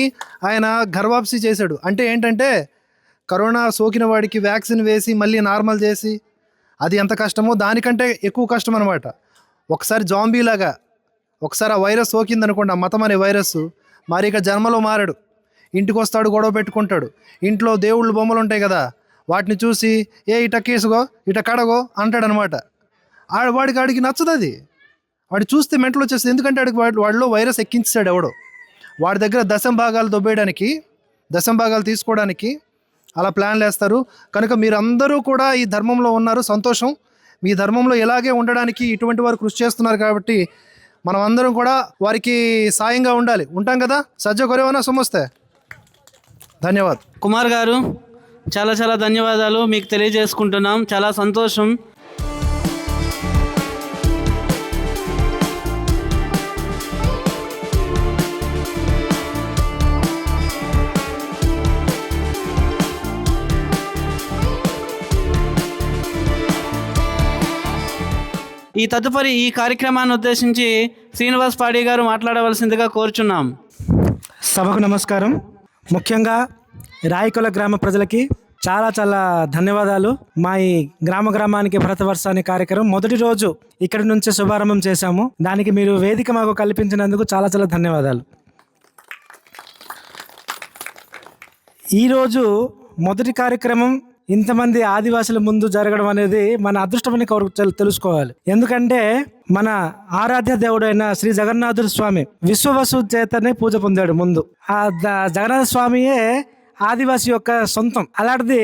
ఆయన గర్వాప్సి చేశాడు. అంటే ఏంటంటే కరోనా సోకిన వాడికి వ్యాక్సిన్ వేసి మళ్ళీ నార్మల్ చేసి, అది ఎంత కష్టమో దానికంటే ఎక్కువ కష్టం అనమాట. ఒకసారి జాంబీలాగా ఒకసారి ఆ వైరస్ సోకిందనుకోండి, ఆ మతం అనే వైరస్, మరి ఇక జన్మలో మారాడు. ఇంటికి వస్తాడు, గొడవ పెట్టుకుంటాడు. ఇంట్లో దేవుళ్ళు బొమ్మలు ఉంటాయి కదా, వాటిని చూసి ఇట కేసుకో ఇట కడగో అంటాడనమాట. వాడికి నచ్చదు అది. వాడు చూస్తే మెంటలు వచ్చేస్తుంది. ఎందుకంటే వాడిలో వైరస్ ఎక్కించాడు ఎవడో. వాడి దగ్గర దశం భాగాలు దొబ్బేయడానికి, దశం భాగాలు తీసుకోవడానికి అలా ప్లాన్లు వేస్తారు. కనుక మీరందరూ కూడా ఈ ధర్మంలో ఉన్నారు, సంతోషం. మీ ధర్మంలో ఇలాగే ఉండడానికి ఇటువంటి వారు కృషి చేస్తున్నారు కాబట్టి మనం అందరం కూడా వారికి సాయంగా ఉండాలి. ఉంటాం కదా. సజ్జ కొరేవనా సొమ్మొస్తే. ధన్యవాద్ కుమార్ గారు, చాలా చాలా ధన్యవాదాలు మీకు తెలియజేసుకుంటున్నాం. చాలా సంతోషం. ఈ తదుపరి ఈ కార్యక్రమాన్ని ఉద్దేశించి శ్రీనివాస్ పాడి గారు మాట్లాడవలసిందిగా కోరుచున్నాం. సభకు నమస్కారం. ముఖ్యంగా రాయకొల గ్రామ ప్రజలకి చాలా చాలా ధన్యవాదాలు. మా ఈ గ్రామానికి భరతవర్ష అనే కార్యక్రమం మొదటి రోజు ఇక్కడి నుంచే శుభారంభం చేశాము. దానికి మీరు వేదిక మాకు కల్పించినందుకు చాలా చాలా ధన్యవాదాలు. ఈరోజు మొదటి కార్యక్రమం ఇంతమంది ఆదివాసుల ముందు జరగడం అనేది మన అదృష్టమని తెలుసుకోవాలి. ఎందుకంటే మన ఆరాధ్య దేవుడైన శ్రీ జగన్నాథుడు స్వామి విశ్వవసు చేతనే పూజ పొందాడు ముందు. ఆ జగన్నాథ స్వామియే ఆదివాసి యొక్క సొంతం. అలాంటిది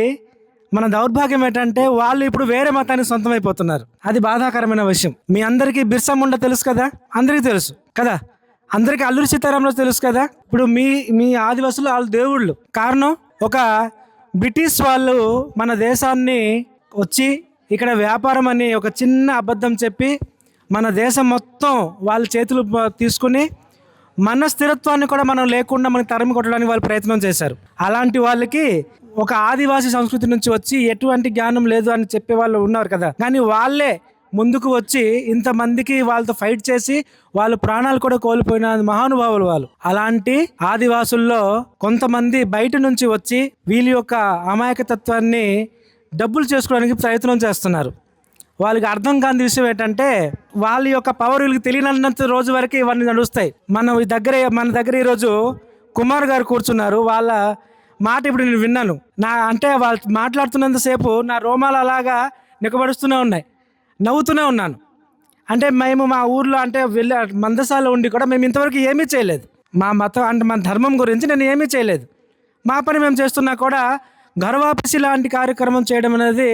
మన దౌర్భాగ్యం ఏంటంటే వాళ్ళు ఇప్పుడు వేరే మతానికి సొంతం అయిపోతున్నారు. అది బాధాకరమైన విషయం. మీ అందరికీ బిర్సా ముండా తెలుసు కదా, అందరికీ తెలుసు కదా, అందరికీ అల్లూరి సీతారామరాజు తెలుసు కదా. ఇప్పుడు మీ ఆదివాసులు వాళ్ళు దేవుళ్ళు. కారణం ఒక బ్రిటిష్ వాళ్ళు మన దేశాన్ని వచ్చి ఇక్కడ వ్యాపారం అని ఒక చిన్న అబద్ధం చెప్పి మన దేశం మొత్తం వాళ్ళ చేతులు తీసుకుని మన స్థిరత్వాన్ని కూడా మనం లేకుండా మనకి తరిమి కొట్టడానికి వాళ్ళు ప్రయత్నం చేశారు. అలాంటి వాళ్ళకి ఒక ఆదివాసీ సంస్కృతి నుంచి వచ్చి ఎటువంటి జ్ఞానం లేదు అని చెప్పే వాళ్ళు ఉన్నారు కదా, కానీ వాళ్ళే ముందుకు వచ్చి ఇంతమందికి వాళ్ళతో ఫైట్ చేసి వాళ్ళు ప్రాణాలు కూడా కోల్పోయిన మహానుభావులు వాళ్ళు. అలాంటి ఆదివాసుల్లో కొంతమంది బయట నుంచి వచ్చి వీళ్ళ యొక్క అమాయకతత్వాన్ని డబ్బులు చేసుకోవడానికి ప్రయత్నం చేస్తున్నారు. వాళ్ళకి అర్థం కాని విషయం ఏంటంటే వాళ్ళ యొక్క పవర్ వీళ్ళకి తెలియనంత రోజు వరకు ఇవన్నీ నడుస్తాయి. మన దగ్గర ఈరోజు కుమార్ గారు కూర్చున్నారు. వాళ్ళ మాట ఇప్పుడు నేను విన్నాను. అంటే వాళ్ళు మాట్లాడుతున్నంతసేపు నా రోమాలు అలాగా నిక్కబడుస్తూనే ఉన్నాయి, నవ్వుతూనే ఉన్నాను. అంటే మేము మా ఊర్లో అంటే మందసాలో ఉండి కూడా మేము ఇంతవరకు ఏమీ చేయలేదు. మా మతం అంటే మన ధర్మం గురించి నేను ఏమీ చేయలేదు. మా పని మేము చేస్తున్నా కూడా గర్వాపసి లాంటి కార్యక్రమం చేయడం అనేది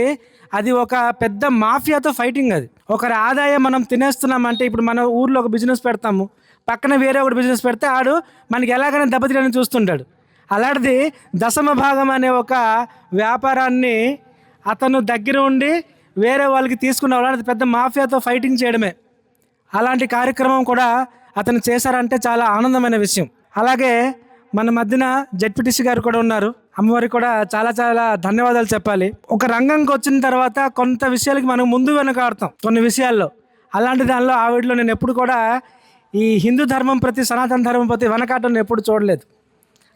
అది ఒక పెద్ద మాఫియాతో ఫైటింగ్. అది ఒకరి ఆదాయం మనం తినేస్తున్నామంటే ఇప్పుడు మన ఊర్లో ఒక బిజినెస్ పెడతాము, పక్కన వేరే ఒకటి బిజినెస్ పెడితే ఆడు మనకి ఎలాగైనా దెబ్బతిని చూస్తుంటాడు. అలాంటిది దశమ భాగం అనే ఒక వ్యాపారాన్ని అతను దగ్గర ఉండి వేరే వాళ్ళకి తీసుకున్న వాళ్ళని పెద్ద మాఫియాతో ఫైటింగ్ చేయడమే. అలాంటి కార్యక్రమం కూడా అతను చేశారంటే చాలా ఆనందమైన విషయం. అలాగే మన మధ్యన జెడ్పీటీసీ గారు కూడా ఉన్నారు. అమ్మవారికి కూడా చాలా చాలా ధన్యవాదాలు చెప్పాలి. ఒక రంగంకి వచ్చిన తర్వాత కొంత విషయాలకి మనం ముందు వెనకాడతాం కొన్ని విషయాల్లో. అలాంటి దానిలో ఆవిడలో నేను ఎప్పుడు కూడా ఈ హిందూ ధర్మం ప్రతి సనాతన ధర్మం ప్రతి వెనకాటం ఎప్పుడు చూడలేదు.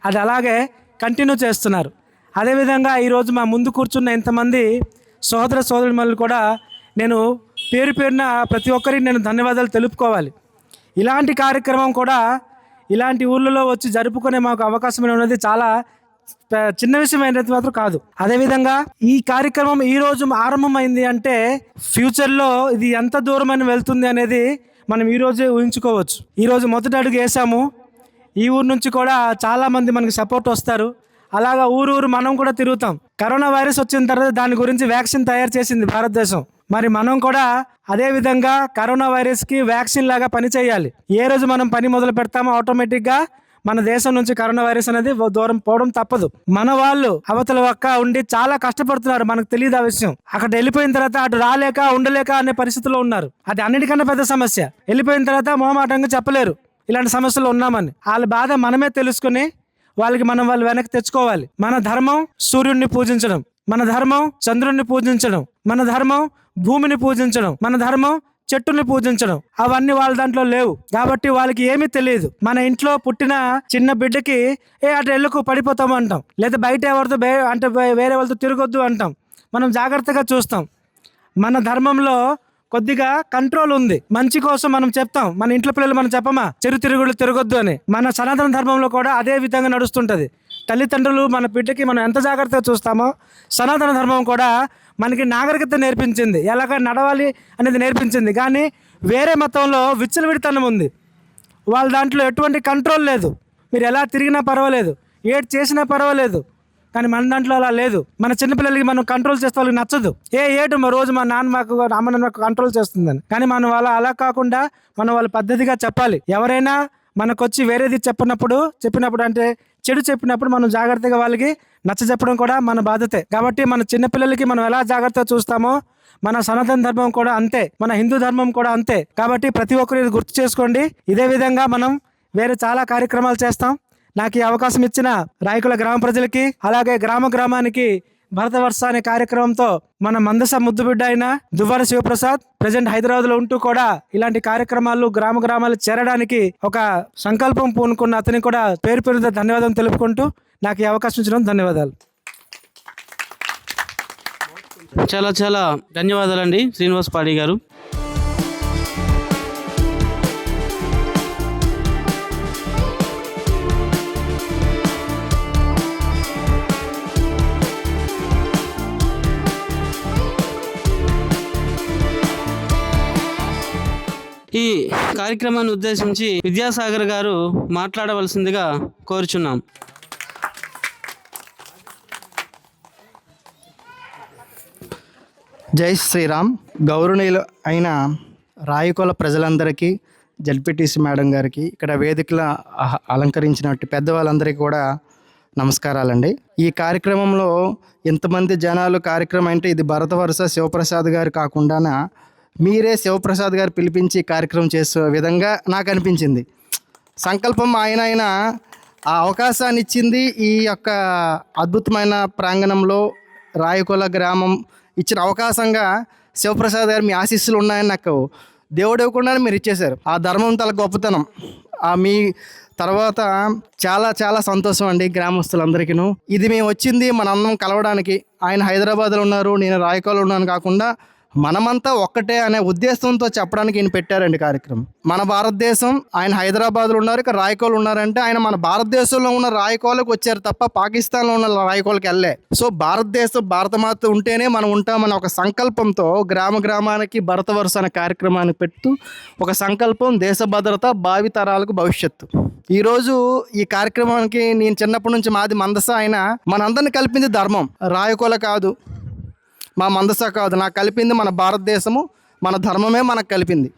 అది అలాగే కంటిన్యూ చేస్తున్నారు. అదేవిధంగా ఈరోజు మా ముందు కూర్చున్న ఇంతమంది సోదర సోదరిమణులు కూడా నేను పేరున ప్రతి ఒక్కరికి నేను ధన్యవాదాలు తెలుపుకోవాలి. ఇలాంటి కార్యక్రమం కూడా ఇలాంటి ఊళ్ళలో వచ్చి జరుపుకునే మాకు అవకాశం ఉన్నది చాలా చిన్న విషయం అయినది మాత్రం కాదు. అదేవిధంగా ఈ కార్యక్రమం ఈరోజు ఆరంభమైంది అంటే ఫ్యూచర్లో ఇది ఎంత దూరమైన వెళ్తుంది అనేది మనం ఈరోజే ఊహించుకోవచ్చు. ఈరోజు మొదటి అడుగు వేసాము. ఈ ఊరు నుంచి కూడా చాలామంది మనకి సపోర్ట్ వస్తారు. అలాగా ఊరు మనం కూడా తిరుగుతాం. కరోనా వైరస్ వచ్చిన తర్వాత దాని గురించి వ్యాక్సిన్ తయారు చేసింది భారతదేశం. మరి మనం కూడా అదే విధంగా కరోనా వైరస్కి వ్యాక్సిన్ లాగా పని చేయాలి. ఏ రోజు మనం పని మొదలు పెడతామో ఆటోమేటిక్గా మన దేశం నుంచి కరోనా వైరస్ అనేది దూరం పోవడం తప్పదు. మన వాళ్ళు అవతల ఒక్క ఉండి చాలా కష్టపడుతున్నారు, మనకు తెలియదు ఆ విషయం. అక్కడ వెళ్ళిపోయిన తర్వాత అటు రాలేక ఉండలేక అనే పరిస్థితిలో ఉన్నారు. అది అన్నిటికన్నా పెద్ద సమస్య. వెళ్ళిపోయిన తర్వాత మొహమాటంగా చెప్పలేరు ఇలాంటి సమస్యలు ఉన్నామని. వాళ్ళ బాధ మనమే తెలుసుకుని వాళ్ళకి వాళ్ళు వెనక్కి తెచ్చుకోవాలి. మన ధర్మం సూర్యుడిని పూజించడం, మన ధర్మం చంద్రుడిని పూజించడం, మన ధర్మం భూమిని పూజించడం, మన ధర్మం చెట్టుని పూజించడం. అవన్నీ వాళ్ళ దాంట్లో లేవు కాబట్టి వాళ్ళకి ఏమీ తెలియదు. మన ఇంట్లో పుట్టిన చిన్న బిడ్డకి అటు ఎల్లుకు పడిపోతాము అంటాం, లేదా బయట ఎవరితో అంటే వేరే వాళ్ళతో తిరగొద్దు అంటాం. మనం జాగ్రత్తగా చూస్తాం. మన ధర్మంలో కొద్దిగా కంట్రోల్ ఉంది. మంచి కోసం మనం చెప్తాం. మన ఇంట్లో పిల్లలు మనం చెప్పమా చెరు తిరుగుళ్ళు తిరగొద్దు అని. మన సనాతన ధర్మంలో కూడా అదే విధంగా నడుస్తుంటది. తల్లిదండ్రులు మన బిడ్డకి మనం ఎంత జాగ్రత్తగా చూస్తామో సనాతన ధర్మం కూడా మనకి నాగరికత నేర్పించింది, ఎలాగ నడవాలి అనేది నేర్పించింది. కానీ వేరే మతంలో విచ్చలవిడితనం ఉంది. వాళ్ళ దాంట్లో ఎటువంటి కంట్రోల్ లేదు. మీరు ఎలా తిరిగినా పర్వాలేదు, ఏడు చేసినా పర్వాలేదు. కానీ మన దాంట్లో అలా లేదు. మన చిన్నపిల్లలకి మనం కంట్రోల్ చేస్తే వాళ్ళకి నచ్చదు. ఏడు రోజు మా నాన్న అమ్మ మాకు కంట్రోల్ చేస్తుందని. కానీ మనం అలా కాకుండా మనం వాళ్ళ పద్ధతిగా చెప్పాలి. ఎవరైనా మనకొచ్చి వేరేది చెప్పినప్పుడు అంటే చెడు చెప్పినప్పుడు మనం జాగ్రత్తగా వాళ్ళకి నచ్చ చెప్పడం కూడా మన బాధ్యతే. కాబట్టి మన చిన్నపిల్లలకి మనం ఎలా జాగ్రత్తగా చూస్తామో మన సనాతన ధర్మం కూడా అంతే, మన హిందూ ధర్మం కూడా అంతే. కాబట్టి ప్రతి ఒక్కరు ఇది గుర్తు చేసుకోండి. ఇదే విధంగా మనం వేరే చాలా కార్యక్రమాలు చేస్తాం. నాకు ఈ అవకాశం ఇచ్చిన రాయకుల గ్రామ ప్రజలకి అలాగే గ్రామానికి భరతవర్ష అనే కార్యక్రమంతో మన మందస ముద్దుబిడ్డ అయిన దువ్వాడ శివప్రసాద్ ప్రజెంట్ హైదరాబాద్ లో ఉంటూ కూడా ఇలాంటి కార్యక్రమాలు గ్రామాలు చేరడానికి ఒక సంకల్పం పూనుకున్న అతనికి కూడా పేరు పేరుతో ధన్యవాదాలు తెలుపుకుంటూ నాకు ఈ అవకాశం ఇచ్చినందుకు ధన్యవాదాలు. చాలా చాలా ధన్యవాదాలండి శ్రీనివాస్ పాడి గారు. ఈ కార్యక్రమాన్ని ఉద్దేశించి విద్యాసాగర్ గారు మాట్లాడవలసిందిగా కోరుచున్నాం. జై శ్రీరామ్. గౌరవనీయులు అయిన రాయకొల ప్రజలందరికీ, జడ్పీటీసీ మేడం గారికి, ఇక్కడ వేదికల అలంకరించినట్టు పెద్దవాళ్ళందరికీ కూడా నమస్కారాలండి. ఈ కార్యక్రమంలో ఇంతమంది జనాలు కార్యక్రమం అంటే ఇది భరతవర్ష శివప్రసాద్ గారు కాకుండా మీరే శివప్రసాద్ గారు పిలిపించి కార్యక్రమం చేసే విధంగా నాకు అనిపించింది. సంకల్పం ఆయన ఆ అవకాశాన్ని ఇచ్చింది. ఈ యొక్క అద్భుతమైన ప్రాంగణంలో రాయకొల గ్రామం ఇచ్చిన అవకాశంగా శివప్రసాద్ గారు మీ ఆశీస్సులు ఉన్నాయని నాకు దేవుడు ఇవ్వకుండానే మీరు ఇచ్చేశారు. ఆ ధర్మం తల గొప్పతనం. మీ తర్వాత చాలా చాలా సంతోషం అండి గ్రామస్తులందరికీ. ఇది మేము వచ్చింది మన అందరం కలవడానికి. ఆయన హైదరాబాద్లో ఉన్నారు, నేను రాయకొలలో ఉన్నాను కాకుండా మనమంతా ఒక్కటే అనే ఉద్దేశంతో చెప్పడానికి ఈయన పెట్టారండి కార్యక్రమం. మన భారతదేశం, ఆయన హైదరాబాద్లో ఉన్నారు, ఇక్కడ రాయకోలు ఉన్నారంటే ఆయన మన భారతదేశంలో ఉన్న రాయకోలకు వచ్చారు తప్ప పాకిస్తాన్లో ఉన్న రాయకోలకి వెళ్ళే. సో భారతమాత ఉంటేనే మనం ఉంటామన్న ఒక సంకల్పంతో గ్రామానికి భరతవర్ష అనే కార్యక్రమాన్ని పెడుతూ ఒక సంకల్పం, దేశ భద్రత, భావి తరాలకు భవిష్యత్తు. ఈరోజు ఈ కార్యక్రమానికి నేను చిన్నప్పటి నుంచి మాది మందస అయినా మనందరిని కలిపింది ధర్మం. రాయకోల కాదు, మా మందస కాదు, నాకు కలిపింది మన భారతదేశము, మన ధర్మమే మనకు కలిపింది.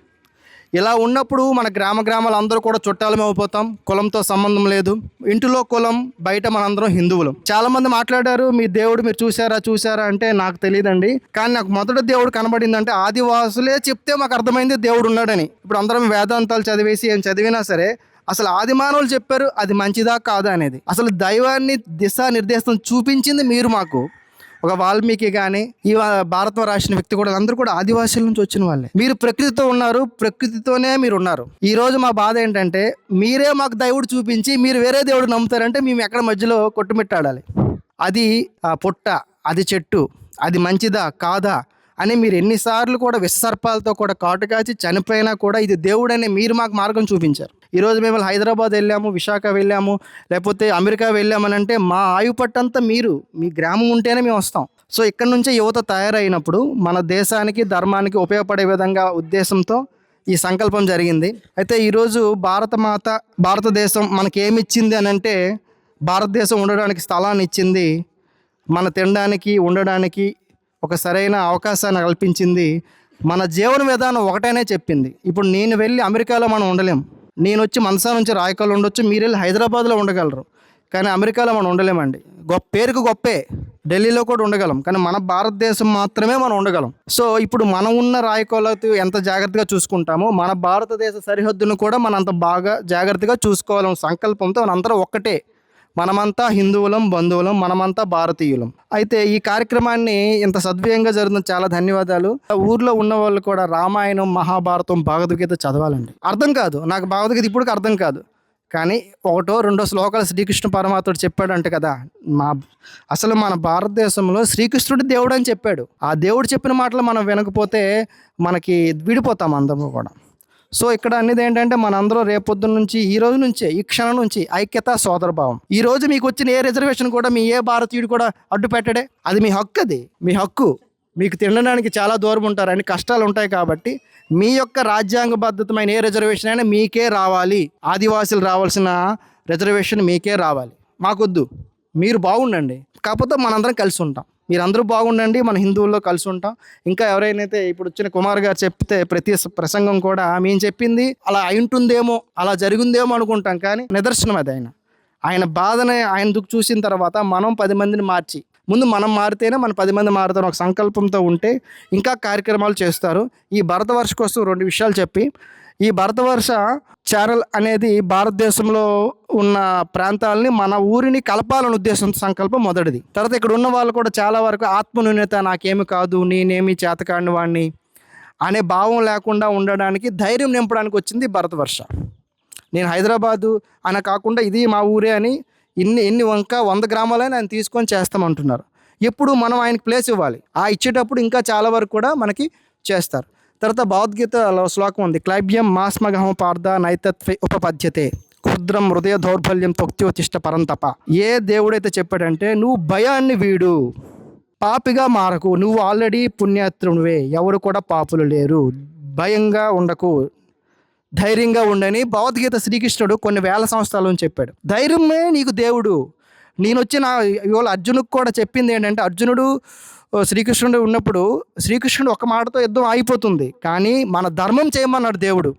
ఇలా ఉన్నప్పుడు మన గ్రామాలు అందరూ కూడా చుట్టాలమే అయిపోతాం. కులంతో సంబంధం లేదు. ఇంటిలో కులం, బయట మనందరం హిందువులు. చాలామంది మాట్లాడారు మీ దేవుడు మీరు చూసారా అంటే నాకు తెలియదండి. కానీ నాకు మొదట దేవుడు కనబడిందంటే ఆదివాసులే చెప్తే మాకు అర్థమైంది దేవుడు ఉన్నాడని. ఇప్పుడు అందరం వేదాంతాలు చదివేసి ఏం చదివినా సరే అసలు ఆది మానవులు చెప్పారు అది మంచిదా కాదా అనేది. అసలు దైవాన్ని దిశానిర్దేశం చూపించింది మీరు మాకు. ఒక వాల్మీకి కానీ ఈ భారతం రాసిన వ్యక్తి కూడా అందరూ కూడా ఆదివాసుల నుంచి వచ్చిన వాళ్ళే. మీరు ప్రకృతితో ఉన్నారు, ప్రకృతితోనే మీరు ఉన్నారు. ఈ రోజు మా బాధ ఏంటంటే మీరే మాకు దేవుడు చూపించి మీరు వేరే దేవుడు నమ్ముతారంటే మేము ఎక్కడ మధ్యలో కొట్టుమిట్టాడాలి. అది పుట్ట, అది చెట్టు, అది మంచిదా కాదా అని మీరు ఎన్నిసార్లు కూడా విషసర్పాలతో కూడా కాటు కాచి చనిపోయినా కూడా ఇది దేవుడని మీరు మాకు మార్గం చూపించారు. ఈరోజు మేము హైదరాబాద్ వెళ్ళాము, విశాఖ వెళ్ళాము, లేకపోతే అమెరికా వెళ్ళామని అంటే మా ఆయువు పట్టంతా మీరు, మీ గ్రామం ఉంటేనే మేము వస్తాం. సో ఇక్కడ నుంచే యువత తయారైనప్పుడు మన దేశానికి, ధర్మానికి ఉపయోగపడే విధంగా ఉద్దేశంతో ఈ సంకల్పం జరిగింది. అయితే ఈరోజు భారతదేశం మనకి ఏమి ఇచ్చింది అని అంటే భారతదేశం ఉండడానికి స్థలాన్ని ఇచ్చింది, మన తినడానికి, ఉండడానికి ఒక సరైన అవకాశాన్ని కల్పించింది. మన జీవన విధానం ఒకటేనే చెప్పింది. ఇప్పుడు నేను వెళ్ళి అమెరికాలో మనం ఉండలేం. నేను వచ్చి మనసా నుంచి రాయకాలు ఉండొచ్చు, మీరు వెళ్ళి హైదరాబాద్లో ఉండగలరు, కానీ అమెరికాలో మనం ఉండలేమండి. పేరుకు గొప్పే, ఢిల్లీలో కూడా ఉండగలం, కానీ మన భారతదేశం మాత్రమే మనం ఉండగలం. సో ఇప్పుడు మనం ఉన్న రాయకోలతో ఎంత జాగ్రత్తగా చూసుకుంటామో మన భారతదేశ సరిహద్దును కూడా మనం అంత బాగా జాగ్రత్తగా చూసుకోవాలని సంకల్పంతో మనందరం ఒక్కటే. మనమంతా హిందువులం, బంధువులం, మనమంతా భారతీయులం. అయితే ఈ కార్యక్రమాన్ని ఇంత సద్వ్యంగా జరుగుతున్న చాలా ధన్యవాదాలు. ఊర్లో ఉన్న వాళ్ళు కూడా రామాయణం, మహాభారతం, భగవద్గీత చదవాలండి. అర్థం కాదు నాకు భగవద్గీత ఇప్పటికి అర్థం కాదు, కానీ 1-2 శ్లోకాలు శ్రీకృష్ణ పరమాత్ముడు చెప్పాడంట కదా. అసలు మన భారతదేశంలో శ్రీకృష్ణుడు దేవుడు అని చెప్పాడు. ఆ దేవుడు చెప్పిన మాటలు మనం వినకపోతే మనకి విడిపోతాం అందరూ కూడా. సో ఇక్కడ అనేది ఏంటంటే మనందరూ రేపొద్దున నుంచి, ఈ రోజు నుంచే, ఈ క్షణం నుంచి ఐక్యత, సోదరభావం. ఈ రోజు మీకు వచ్చిన ఏ రిజర్వేషన్ కూడా మీ ఏ భారతీయుడు కూడా అడ్డు పెట్టడే. అది మీ హక్కు, అది మీ హక్కు. మీకు తినడానికి చాలా దూరం ఉంటారు, అన్ని కష్టాలు ఉంటాయి. కాబట్టి మీ యొక్క రాజ్యాంగబద్ధమైన ఏ రిజర్వేషన్ అయినా మీకే రావాలి. ఆదివాసులు రావాల్సిన రిజర్వేషన్ మీకే రావాలి, మాకొద్దు. మీరు బాగుండండి, కాకపోతే మనందరం కలిసి ఉంటాం. మీరందరూ బాగుండండి, మన హిందువుల్లో కలిసి ఉంటాం. ఇంకా ఎవరైనా ఇప్పుడు వచ్చిన కుమార్ గారు చెప్తే ప్రతి ప్రసంగం కూడా మేము చెప్పింది అలా అయింటుందేమో, అలా జరిగిందేమో అనుకుంటాం, కానీ నిదర్శనం అది. ఆయన బాధని ఆయన దుఃఖ చూసిన తర్వాత మనం 10 మందిని మార్చి, ముందు మనం మారితేనే మన 10 మంది మారుతారు ఒక సంకల్పంతో ఉంటే ఇంకా కార్యక్రమాలు చేస్తారు. ఈ భరతవర్ష కోసం 2 విషయాలు చెప్పి ఈ భరతవర్ష ఛానల్ అనేది భారతదేశంలో ఉన్న ప్రాంతాలని మన ఊరిని కలపాలనే ఉద్దేశం సంకల్పం మొదటిది. తర్వాత ఇక్కడ ఉన్న వాళ్ళు కూడా చాలా వరకు ఆత్మన్యూనత, నాకేమి కాదు, నేనేమి చేతకాని వాడిని అనే భావం లేకుండా ఉండడానికి, ధైర్యం నింపడానికి వచ్చింది భరతవర్ష. నేను హైదరాబాదు అని కాకుండా ఇది మా ఊరే అని ఎన్ని 100 గ్రామాలైనా ఆయన తీసుకొని చేస్తామంటున్నారు. ఎప్పుడు మనం ఆయనకి ప్లేస్ ఇవ్వాలి. ఆ ఇచ్చేటప్పుడు ఇంకా చాలా వరకు కూడా మనకి చేస్తారు. తర్వాత భగవద్గీతలో శ్లోకం ఉంది, క్లైబ్యం మాస్మగహం పార్థ నైతత్వ ఉపపద్యతే క్షుద్రం హృదయ దౌర్బల్యం తొక్త్యోతిష్ట పరంతప. ఏ దేవుడైతే చెప్పాడంటే నువ్వు భయాన్ని వీడు, పాపిగా మారకు, నువ్వు ఆల్రెడీ పుణ్యాత్రునివే, ఎవరు కూడా పాపులు లేరు, భయంగా ఉండకు, ధైర్యంగా ఉండని భగవద్గీత శ్రీకృష్ణుడు కొన్ని వేల సంవత్సరాల నుంచి చెప్పాడు. ధైర్యమే నీకు దేవుడు. నేను వచ్చిన ఇవాళ అర్జునుడికి కూడా చెప్పింది ఏంటంటే, అర్జునుడు శ్రీకృష్ణుడు ఉన్నప్పుడు శ్రీకృష్ణుడు ఒక మాటతో యుద్ధం అయిపోతుంది, కానీ మన ధర్మం చేయమన్నాడు దేవుడు.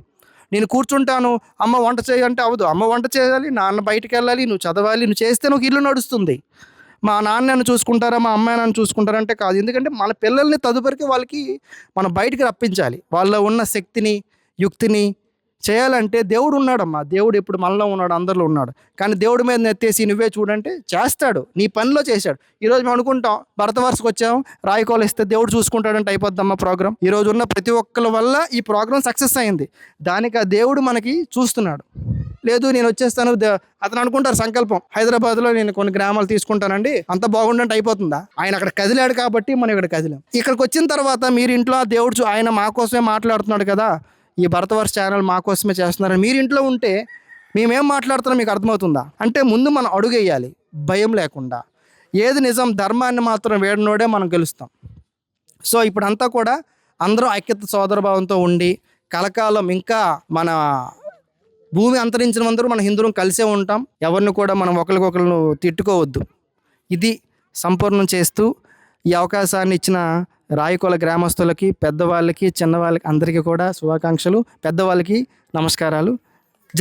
నేను కూర్చుంటాను, అమ్మ వంట చేయాలంటే అవదు, అమ్మ వంట చేయాలి, నాన్న బయటికి వెళ్ళాలి, నువ్వు చదవాలి, నువ్వు చేస్తే నువ్వు ఇల్లు నడుస్తుంది. మా నాన్న నన్ను చూసుకుంటారా, మా అమ్మాయి నన్ను చూసుకుంటారంటే కాదు. ఎందుకంటే మన పిల్లల్ని తదుపరికి వాళ్ళకి మనం బయటికి రప్పించాలి. వాళ్ళలో ఉన్న శక్తిని, యుక్తిని చేయాలంటే దేవుడు ఉన్నాడమ్మా. దేవుడు ఇప్పుడు మనలో ఉన్నాడు, అందరిలో ఉన్నాడు. కానీ దేవుడి మీద నెత్తేసి నువ్వే చూడంటే చేస్తాడు, నీ పనిలో చేశాడు. ఈరోజు మేము అనుకుంటాం భరతవర్షకు వచ్చాము, రాయికోలు ఇస్తే దేవుడు చూసుకుంటాడంటే అయిపోద్దమ్మా ప్రోగ్రామ్. ఈరోజు ఉన్న ప్రతి ఒక్కరి వల్ల ఈ ప్రోగ్రామ్ సక్సెస్ అయింది. దానికి ఆ దేవుడు మనకి చూస్తున్నాడు. లేదు నేను వచ్చేస్తాను, అతను అనుకుంటారు సంకల్పం, హైదరాబాద్లో నేను కొన్ని గ్రామాలు తీసుకుంటానండి, అంత బాగుండంటే అయిపోతుందా? ఆయన అక్కడ కదిలాడు కాబట్టి మనం ఇక్కడ కదిలాం. ఇక్కడికి వచ్చిన తర్వాత మీరు ఇంట్లో దేవుడు ఆయన మా కోసమే మాట్లాడుతున్నాడు కదా, ఈ భరతవర్ష ఛానల్ మా కోసమే చేస్తున్నారని మీరు ఇంట్లో ఉంటే మేమేం మాట్లాడుతున్నాం మీకు అర్థమవుతుందా? అంటే ముందు మనం అడుగేయాలి భయం లేకుండా. ఏది నిజం, ధర్మాన్ని మాత్రం వేడినోడే మనం గెలుస్తాం. సో ఇప్పుడంతా కూడా అందరూ ఐక్యత సోదరభావంతో ఉండి కలకాలం ఇంకా మన భూమి అంతరించిన అందరూ మన హిందువులు కలిసే ఉంటాం. ఎవరిని కూడా మనం ఒకరికొకరు తిట్టుకోవద్దు. ఇది సంపూర్ణం చేస్తూ ఈ అవకాశాన్ని ఇచ్చిన రాయకొల గ్రామస్తులకి, పెద్దవాళ్ళకి, చిన్నవాళ్ళకి అందరికీ కూడా శుభాకాంక్షలు. పెద్దవాళ్ళకి నమస్కారాలు.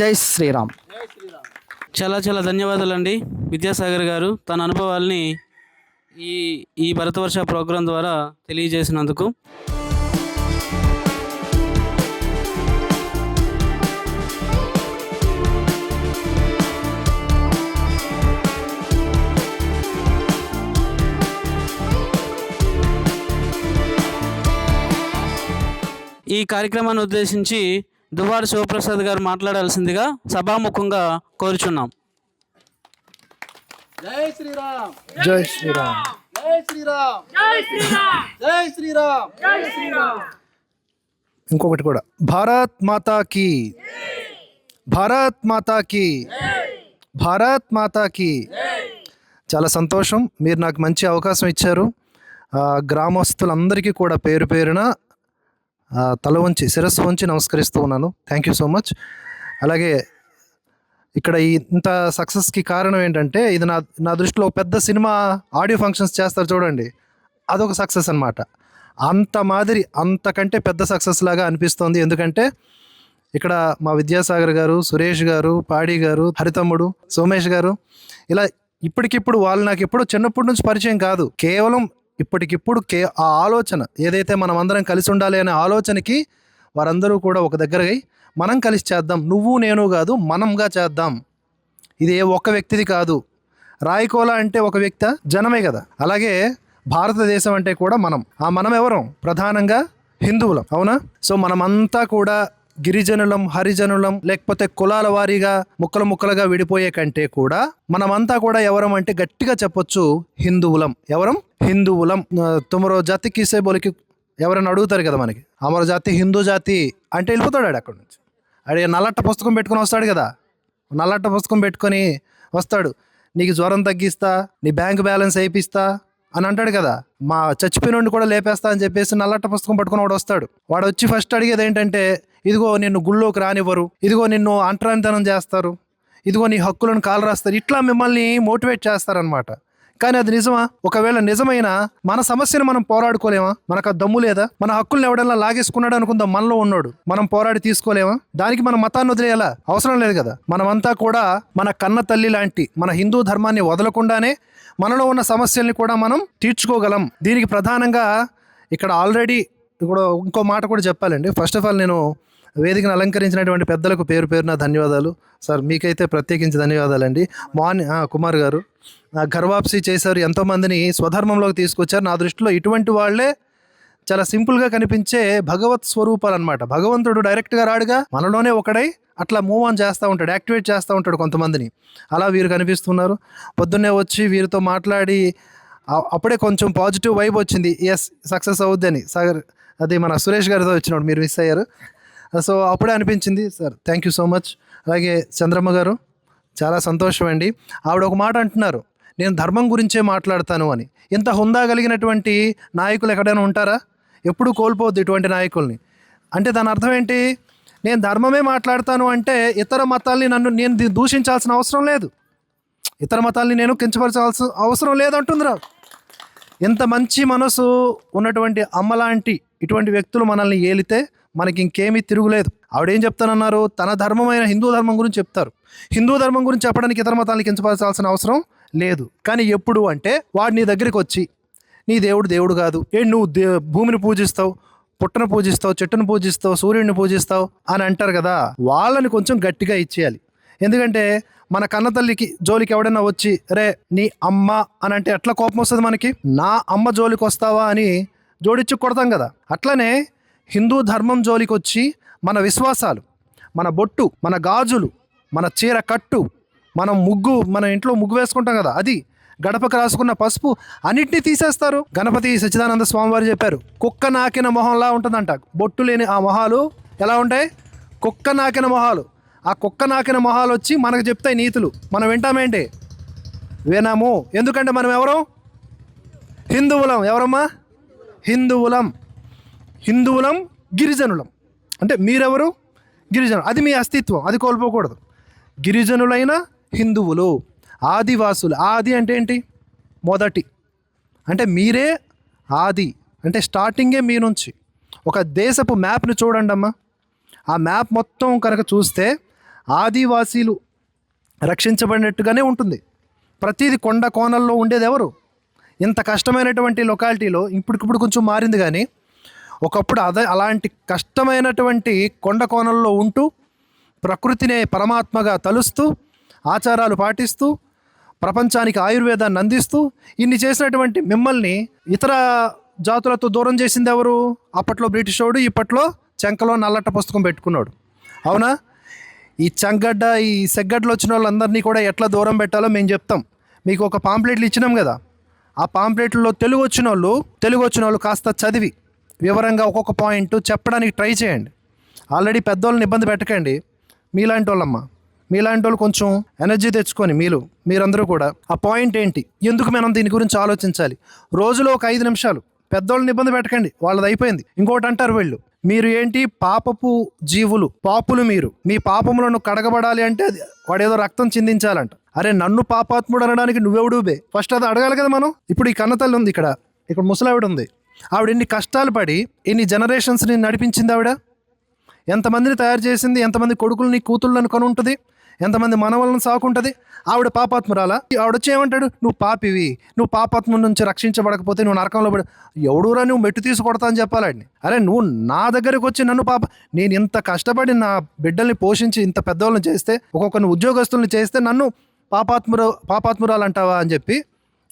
జై శ్రీరామ్. చాలా చాలా ధన్యవాదాలండి విద్యాసాగర్ గారు, తన అనుభవాల్ని ఈ భరతవర్ష ప్రోగ్రాం ద్వారా తెలియజేసినందుకు. ఈ కార్యక్రమాన్ని ఉద్దేశించి దువ్వాడ శివప్రసాద్ గారు మాట్లాడాల్సిందిగా సభాముఖంగా కోరుచున్నాం. జై శ్రీరామ్, జై శ్రీరామ్. జై శ్రీరామ్, జై శ్రీరామ్, జై శ్రీరామ్, జై శ్రీరామ్. ఇంకొకటి కూడా, Bharat Mata key, Bharat Mata key, Bharat Mata key. చాలా సంతోషం, మీరు నాకు మంచి అవకాశం ఇచ్చారు. గ్రామస్తులందరికీ కూడా పేరు పేరున తల వంచి, శిరస్సు వంచి నమస్కరిస్తూ ఉన్నాను. Thank you so much. అలాగే ఇక్కడ ఇంత సక్సెస్కి కారణం ఏంటంటే, ఇది నా దృష్టిలో పెద్ద సినిమా ఆడియో ఫంక్షన్స్ చేస్తారు చూడండి, అదొక సక్సెస్ అన్నమాట. అంతకంటే పెద్ద సక్సెస్ లాగా అనిపిస్తోంది. ఎందుకంటే ఇక్కడ మా విద్యాసాగర్ గారు, సురేష్ గారు, పాడి గారు, హరితమ్ముడు, సోమేష్ గారు, ఇలా ఇప్పటికిప్పుడు వాళ్ళు నాకు ఎప్పుడు చిన్నప్పటి నుంచి పరిచయం కాదు. కేవలం ఇప్పటికిప్పుడు ఆ ఆలోచన ఏదైతే మనం అందరం కలిసి ఉండాలి అనే ఆలోచనకి వారందరూ కూడా ఒక దగ్గరగా మనం కలిసి చేద్దాం, నువ్వు నేను కాదు మనంగా చేద్దాం. ఇది ఒక్క వ్యక్తిది కాదు. రాయకోల అంటే ఒక వ్యక్తి, జనమే కదా. అలాగే భారతదేశం అంటే కూడా మనం ఎవరం? ప్రధానంగా హిందువులం, అవునా? సో మనమంతా కూడా గిరిజనులం, హరిజనులం, లేకపోతే కులాల వారీగా ముక్కలుగా విడిపోయే కంటే కూడా మనమంతా కూడా ఎవరం అంటే గట్టిగా చెప్పొచ్చు, హిందువులం. ఎవరం? హిందువులం. తుమరో జాతి కిసే బోలికి ఎవరైనా అడుగుతారు కదా మనకి, అమర జాతి, హిందూ జాతి అంటే వెళ్ళిపోతాడు అక్కడి నుంచి. అడే నల్లట్ట పుస్తకం పెట్టుకొని వస్తాడు కదా, నల్లట్ట పుస్తకం పెట్టుకొని వస్తాడు, నీకు జ్వరం తగ్గిస్తా, నీ బ్యాంక్ బ్యాలెన్స్ వేయిస్తా అని అంటాడు కదా. మా చచ్చిపోయిన కూడా లేపేస్తా అని చెప్పేసి నల్లట్ట పుస్తకం పట్టుకుని వాడు వస్తాడు. వాడు వచ్చి ఫస్ట్ అడిగేది ఏంటంటే, ఇదిగో నిన్ను గుళ్ళోకి రానివ్వరు, ఇదిగో నిన్ను అంటరానితనం చేస్తారు, ఇదిగో నీ హక్కులను కాలు రాస్తారు, ఇట్లా మిమ్మల్ని మోటివేట్ చేస్తారనమాట. కానీ అది నిజమా? ఒకవేళ నిజమైనా మన సమస్యను మనం పోరాడుకోలేమా? మనకు ఆ దమ్ము లేదా? మన హక్కుల్ని ఎవడన్నా లాగేసుకున్నాడు అనుకుందాం, మనలో ఉన్నాడు, మనం పోరాడి తీసుకోలేమా? దానికి మనం మతాన్ని వదిలేయాలా? అవసరం లేదు కదా. మనమంతా కూడా మన కన్న తల్లి లాంటి మన హిందూ ధర్మాన్ని వదలకుండానే మనలో ఉన్న సమస్యల్ని కూడా మనం తీర్చుకోగలం. దీనికి ప్రధానంగా ఇక్కడ ఆల్రెడీ కూడా ఇంకో మాట కూడా చెప్పాలండి. ఫస్ట్ ఆఫ్ ఆల్ నేను వేదికను అలంకరించినటువంటి పెద్దలకు పేరు పేరున ధన్యవాదాలు. సార్ మీకైతే ప్రత్యేకించి ధన్యవాదాలండి. కుమార్ గారు గర్వాప్సి చేశారు, ఎంతోమందిని స్వధర్మంలోకి తీసుకొచ్చారు. నా దృష్టిలో ఇటువంటి వాళ్ళే చాలా సింపుల్గా కనిపించే భగవత్ స్వరూపాలు అనమాట. భగవంతుడు డైరెక్ట్గా రాడుగా, మనలోనే ఒకడై అట్లా మూవ్ ఆన్ చేస్తూ ఉంటాడు, యాక్టివేట్ చేస్తూ ఉంటాడు కొంతమందిని. అలా వీరు కనిపిస్తున్నారు. పొద్దున్నే వచ్చి వీరితో మాట్లాడి అప్పుడే కొంచెం పాజిటివ్ వైబ్ వచ్చింది. ఎస్ సక్సెస్ అవుద్దని. సార్ అది మన సురేష్ గారితో వచ్చినాడు, మీరు మిస్ అయ్యారు. సో అప్పుడే అనిపించింది. Sir thank you so much. అలాగే చంద్రమ్మ గారు చాలా సంతోషం అండి. ఆవిడ ఒక మాట అంటున్నారు, నేను ధర్మం గురించే మాట్లాడతాను అని. ఇంత హుందా కలిగినటువంటి నాయకులు ఎక్కడైనా ఉంటారా? ఎప్పుడు కోల్పోవద్దు ఇటువంటి నాయకుల్ని. అంటే దాని అర్థం ఏంటి? నేను ధర్మమే మాట్లాడతాను అంటే ఇతర మతాల్ని నేను దూషించాల్సిన అవసరం లేదు, ఇతర మతాల్ని నేను కించపరచాల్సిన అవసరం లేదంటుందిరా. ఎంత మంచి మనసు ఉన్నటువంటి అమ్మలాంటి ఇటువంటి వ్యక్తులు మనల్ని ఏలితే మనకి ఇంకేమీ తిరుగులేదు. ఆవిడేం చెప్తానన్నారు? తన ధర్మమైన హిందూ ధర్మం గురించి చెప్తారు. హిందూ ధర్మం గురించి చెప్పడానికి ఇతర మతాలను కించపరచాల్సిన అవసరం లేదు. కానీ ఎప్పుడు అంటే వాడు నీ దగ్గరికి వచ్చి నీ దేవుడు కాదు, నువ్వు భూమిని పూజిస్తావు, పుట్టను పూజిస్తావు, చెట్టును పూజిస్తావు, సూర్యుడిని పూజిస్తావు అని అంటారు కదా, వాళ్ళని కొంచెం గట్టిగా ఇచ్చేయాలి. ఎందుకంటే మన కన్నతల్లికి జోలికి ఎవడైనా వచ్చి రే నీ అమ్మ అని అంటే ఎట్లా కోపం వస్తుంది మనకి? నా అమ్మ జోలికి వస్తావా అని జోడిచ్చి కొడతాం కదా. అట్లనే హిందూ ధర్మం జోలికి వచ్చి మన విశ్వాసాలు, మన బొట్టు, మన గాజులు, మన చీర కట్టు, మన ఇంట్లో ముగ్గు వేసుకుంటాం కదా, అది గడపకు రాసుకున్న పసుపు అన్నిటినీ తీసేస్తారు. గణపతి సచ్చిదానంద స్వామి వారు చెప్పారు, కుక్క నాకిన మొహంలా ఉంటుందంట. బొట్టు లేని ఆ మొహాలు ఎలా ఉంటాయి? కుక్క నాకిన మొహాలు. ఆ కుక్క నాకిన మొహాలు వచ్చి మనకు చెప్తాయి నీతులు. మనం వింటామేంటి? వినము. ఎందుకంటే మనం ఎవరం? హిందువులం. ఎవరమ్మా? హిందువులం గిరిజనులం. అంటే మీరెవరు? గిరిజనులు. అది మీ అస్తిత్వం, అది కోల్పోకూడదు. గిరిజనులైన హిందువులు, ఆదివాసులు. ఆది అంటే ఏంటి? మొదటి. అంటే మీరే ఆది, అంటే స్టార్టింగే మీ నుంచి. ఒక దేశపు మ్యాప్ని చూడండి అమ్మా. ఆ మ్యాప్ మొత్తం కనుక చూస్తే ఆదివాసీలు రక్షించబడినట్టుగానే ఉంటుంది. ప్రతిదీ కొండ కోణల్లో ఉండేది ఎవరు? ఇంత కష్టమైనటువంటి లొకాలిటీలో ఇప్పటికిప్పుడు కొంచెం మారింది, కానీ ఒకప్పుడు అలాంటి కష్టమైనటువంటి కొండ కోణంలో ఉంటూ ప్రకృతినే పరమాత్మగా తలుస్తూ ఆచారాలు పాటిస్తూ ప్రపంచానికి ఆయుర్వేదాన్ని అందిస్తూ ఇన్ని చేసినటువంటి మిమ్మల్ని ఇతర జాతులతో దూరం చేసింది ఎవరు? అప్పట్లో బ్రిటిష్ వాడు, ఇప్పట్లో చెంకలో నల్లట పుస్తకం పెట్టుకున్నాడు. అవునా? ఈ చెంగడ్డ, ఈ సెగ్గడ్డలు వచ్చిన వాళ్ళందరినీ కూడా ఎట్లా దూరం పెట్టాలో మేము చెప్తాం. మీకు ఒక పాంప్లెట్లు ఇచ్చినాం కదా, ఆ పాంప్లెట్లలో తెలుగు వచ్చిన వాళ్ళు కాస్త చదివి వివరంగా ఒక్కొక్క పాయింట్ చెప్పడానికి ట్రై చేయండి. ఆల్రెడీ పెద్దోళ్ళని ఇబ్బంది పెట్టకండి. మీలాంటి వాళ్ళు కొంచెం ఎనర్జీ తెచ్చుకొని మీరందరూ కూడా ఆ పాయింట్ ఏంటి, ఎందుకు మనం దీని గురించి ఆలోచించాలి. రోజులో ఒక 5 నిమిషాలు. పెద్దోళ్ళని ఇబ్బంది పెట్టకండి, వాళ్ళది అయిపోయింది. ఇంకోటి అంటారు వీళ్ళు, మీరు ఏంటి పాపపు జీవులు, పాపులు మీరు, మీ పాపములను కడగబడాలి అంటే వాడేదో రక్తం చిందించాలంట. అరే నన్ను పాపాత్ముడు అనడానికి నువ్వెవడుబే? ఫస్ట్ అది అడగాలి కదా మనం. ఇప్పుడు ఈ కన్నతల్లి ఉంది, ఇక్కడ ముసలావిడ ఉంది. ఆవిడ ఎన్ని కష్టాలు పడి ఎన్ని జనరేషన్స్ని నడిపించింది. ఆవిడ ఎంతమందిని తయారు చేసింది, ఎంతమంది కొడుకుల్ని కూతుళ్ళని కొని ఉంటుంది, ఎంతమంది మనవలను సాకుంటుంది. ఆవిడ పాపాత్మురాలా? ఆవిడొచ్చి ఏమంటాడు? నువ్వు పాపివి, నువ్వు పాపాత్మ నుంచి రక్షించబడకపోతే నువ్వు నరకంలో పడి, ఎవడురా నువ్వు మెట్టు తీసి కొడతా అని చెప్పాలండి. అరే నువ్వు నా దగ్గరకు వచ్చి నన్ను నేను ఇంత కష్టపడి నా బిడ్డల్ని పోషించి ఇంత పెద్దవాళ్ళని చేస్తే, ఒక్కొక్కరిని ఉద్యోగస్తుల్ని చేస్తే నన్ను పాపాత్మురాలు అంటావా అని చెప్పి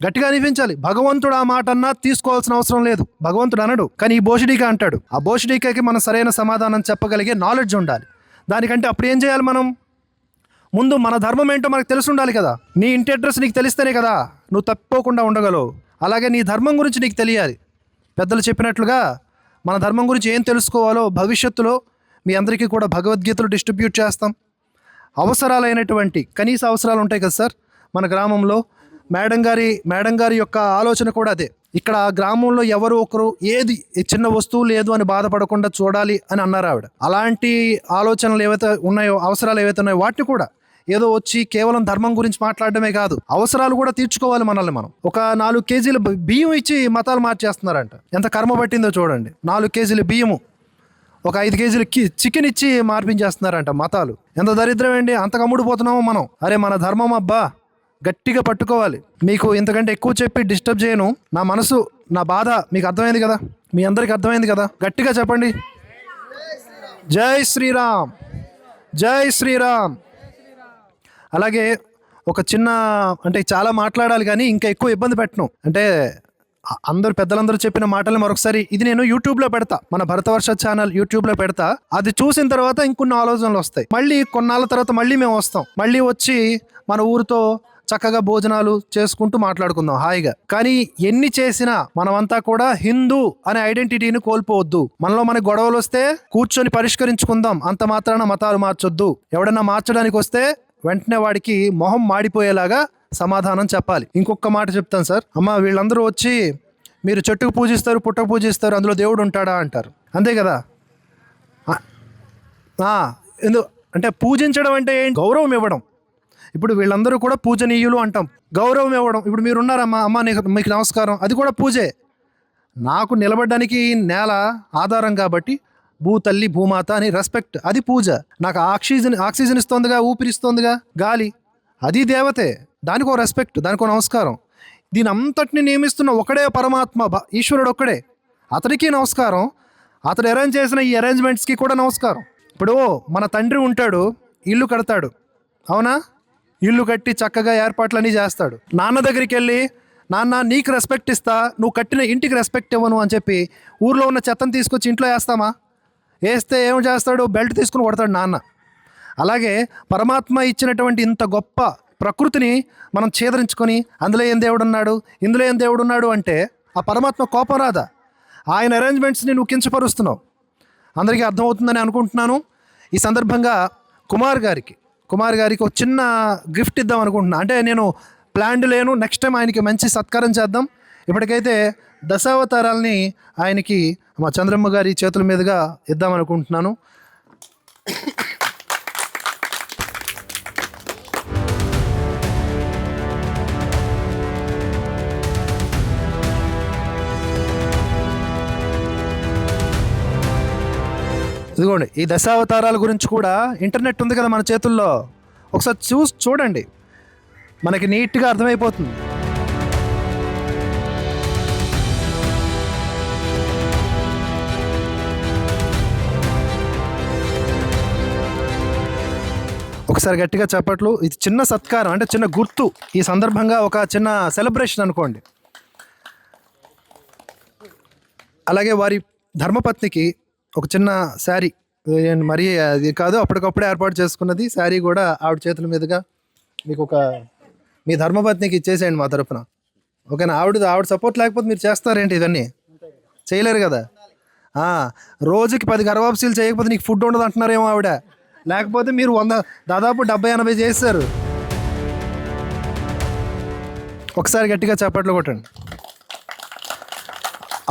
గట్టిగా అనిపించాలి. భగవంతుడు ఆ మాట అన్నా తీసుకోవాల్సిన అవసరం లేదు. భగవంతుడు అనడు, కానీ ఈ బోషిడీకా అంటాడు. ఆ బోషిడీకాకి మనం సరైన సమాధానం చెప్పగలిగే నాలెడ్జ్ ఉండాలి. దానికంటే అప్పుడు ఏం చేయాలి మనం? ముందు మన ధర్మం ఏంటో మనకు తెలిసి ఉండాలి కదా. నీ ఇంటి అడ్రస్ నీకు తెలిస్తేనే కదా నువ్వు తప్పుకోకుండా ఉండగలవు. అలాగే నీ ధర్మం గురించి నీకు తెలియాలి. పెద్దలు చెప్పినట్లుగా మన ధర్మం గురించి ఏం తెలుసుకోవాలో భవిష్యత్తులో మీ అందరికీ కూడా భగవద్గీతలు డిస్ట్రిబ్యూట్ చేస్తాం. అవసరాలైనటువంటి కనీస అవసరాలు ఉంటాయి కదా సార్ మన గ్రామంలో. మేడం గారి యొక్క ఆలోచన కూడా అదే. ఇక్కడ గ్రామంలో ఎవరు ఒకరు ఏది చిన్న వస్తువు లేదు అని బాధపడకుండా చూడాలి అని అన్నారు ఆవిడ. అలాంటి ఆలోచనలు ఏవైతే ఉన్నాయో, అవసరాలు ఏవైతే ఉన్నాయో వాటిని కూడా ఏదో వచ్చి కేవలం ధర్మం గురించి మాట్లాడడమే కాదు, అవసరాలు కూడా తీర్చుకోవాలి మనల్ని మనం. ఒక 4 కేజీల బియ్యం ఇచ్చి మతాలు మార్చేస్తున్నారంట. ఎంత కర్మ పట్టిందో చూడండి. 4 కేజీల బియ్యము, ఒక 5 కేజీల చికెన్ ఇచ్చి మార్పించేస్తున్నారంట మతాలు. ఎంత దరిద్రం ఏంటి? అంత కమ్ముడిపోతున్నామో మనం. అరే మన ధర్మం అబ్బా, గట్టిగా పట్టుకోవాలి. మీకు ఇంతకంటే ఎక్కువ చెప్పి డిస్టర్బ్ చేయను. నా మనసు, నా బాధ మీకు అర్థమైంది కదా, మీ అందరికి అర్థమైంది కదా. గట్టిగా చెప్పండి జై శ్రీరామ్, జై శ్రీరామ్. అలాగే ఒక చిన్న, అంటే చాలా మాట్లాడాలి కానీ ఇంకా ఎక్కువ ఇబ్బంది పెట్టను. అంటే అందరు పెద్దలందరూ చెప్పిన మాటలు మరొకసారి ఇది నేను యూట్యూబ్లో పెడతా, మన భరతవర్ష ఛానల్ యూట్యూబ్లో పెడతా. అది చూసిన తర్వాత ఇంకొన్ని ఆలోచనలు వస్తాయి. మళ్ళీ కొన్నాళ్ళ తర్వాత మళ్ళీ మేము వస్తాం, మళ్ళీ వచ్చి మన ఊరితో చక్కగా భోజనాలు చేసుకుంటూ మాట్లాడుకుందాం హాయిగా. కానీ ఎన్ని చేసినా మనమంతా కూడా హిందూ అనే ఐడెంటిటీని కోల్పోవద్దు. మనలో మనకి గొడవలు వస్తే కూర్చొని పరిష్కరించుకుందాం, అంత మాత్రాన మతాలు మార్చొద్దు. ఎవడన్నా మార్చడానికి వస్తే వెంటనే వాడికి మొహం మాడిపోయేలాగా సమాధానం చెప్పాలి. ఇంకొక మాట చెప్తాను సార్. అమ్మ వీళ్ళందరూ వచ్చి మీరు చెట్టుకు పూజిస్తారు, పుట్టకు పూజిస్తారు, అందులో దేవుడు ఉంటాడా అంటారు, అంతే కదా? అంటే పూజించడం అంటే ఏంటి? గౌరవం ఇవ్వడం. ఇప్పుడు వీళ్ళందరూ కూడా పూజనీయులు అంటాం, గౌరవం ఇవ్వడం. ఇప్పుడు మీరు ఉన్నారమ్మా, అమ్మ మీకు నమస్కారం, అది కూడా పూజే. నాకు నిలబడడానికి నేల ఆధారం కాబట్టి భూతల్లి భూమాత అని రెస్పెక్ట్, అది పూజ. నాకు ఆక్సిజన్ ఇస్తోందిగా, ఊపిరిస్తోందిగా గాలి, అది దేవతే. దానికో రెస్పెక్ట్, దానికో నమస్కారం. దీని అంతటిని నియమిస్తున్న ఒకడే పరమాత్మ, ఈశ్వరుడు ఒక్కడే, అతడికి నమస్కారం. అతడు అరేంజ్ చేసిన ఈ అరేంజ్మెంట్స్కి కూడా నమస్కారం. ఇప్పుడు మన తండ్రి ఉంటాడు, ఇల్లు కడతాడు, అవునా? ఇల్లు కట్టి చక్కగా ఏర్పాట్లన్నీ చేస్తాడు. నాన్న దగ్గరికి వెళ్ళి, నాన్న నీకు రెస్పెక్ట్ ఇస్తా, నువ్వు కట్టిన ఇంటికి రెస్పెక్ట్ ఇవ్వను అని చెప్పి ఊర్లో ఉన్న చెత్తను తీసుకొచ్చి ఇంట్లో వేస్తామా? వేస్తే ఏం చేస్తాడు? బెల్ట్ తీసుకుని కొడతాడు నాన్న. అలాగే పరమాత్మ ఇచ్చినటువంటి ఇంత గొప్ప ప్రకృతిని మనం ఛేదరించుకొని అందులో ఏం దేవుడు ఉన్నాడు, ఇందులో ఏం దేవుడు ఉన్నాడు అంటే ఆ పరమాత్మ కోపం రాదా? ఆయన అరేంజ్మెంట్స్ని నువ్వు కించపరుస్తున్నావు. అందరికీ అర్థమవుతుందని అనుకుంటున్నాను. ఈ సందర్భంగా కుమార్ గారికి ఒక చిన్న గిఫ్ట్ ఇద్దాం అనుకుంటున్నా. అంటే నేను ప్లాన్డ్ లేను, నెక్స్ట్ టైం ఆయనకి మంచి సత్కారం చేద్దాం. ఇప్పటికైతే దశావతారాలని ఆయనకి మా చంద్రమ్మ గారి చేతుల మీదుగా ఇద్దాం అనుకుంటున్నాను. ఇదిగోండి, ఈ దశావతారాల గురించి కూడా ఇంటర్నెట్ ఉంది కదా మన చేతుల్లో, ఒకసారి చూడండి, మనకి నీట్గా అర్థమైపోతుంది. ఒకసారి గట్టిగా చెప్పట్లు. ఇది చిన్న సత్కారం, అంటే చిన్న గుర్తు. ఈ సందర్భంగా ఒక చిన్న సెలబ్రేషన్ అనుకోండి. అలాగే వారి ధర్మపత్నికి ఒక చిన్న శారీ, మరీ అది కాదు, అప్పటికప్పుడే ఏర్పాటు చేసుకున్నది శారీ కూడా ఆవిడ చేతుల మీదుగా మీకు మీ ధర్మపత్నికి ఇచ్చేసేయండి మా తరపున, ఓకేనా? ఆవిడ సపోర్ట్ లేకపోతే మీరు చేస్తారేంటి? ఇవన్నీ చేయలేరు కదా. రోజుకి 10 గర్వాప్సీలు చేయకపోతే నీకు ఫుడ్ ఉండదు అంటున్నారేమో ఆవిడ. లేకపోతే మీరు దాదాపు 70-80 చేస్తారు. ఒకసారి గట్టిగా చప్పట్లు కొట్టండి.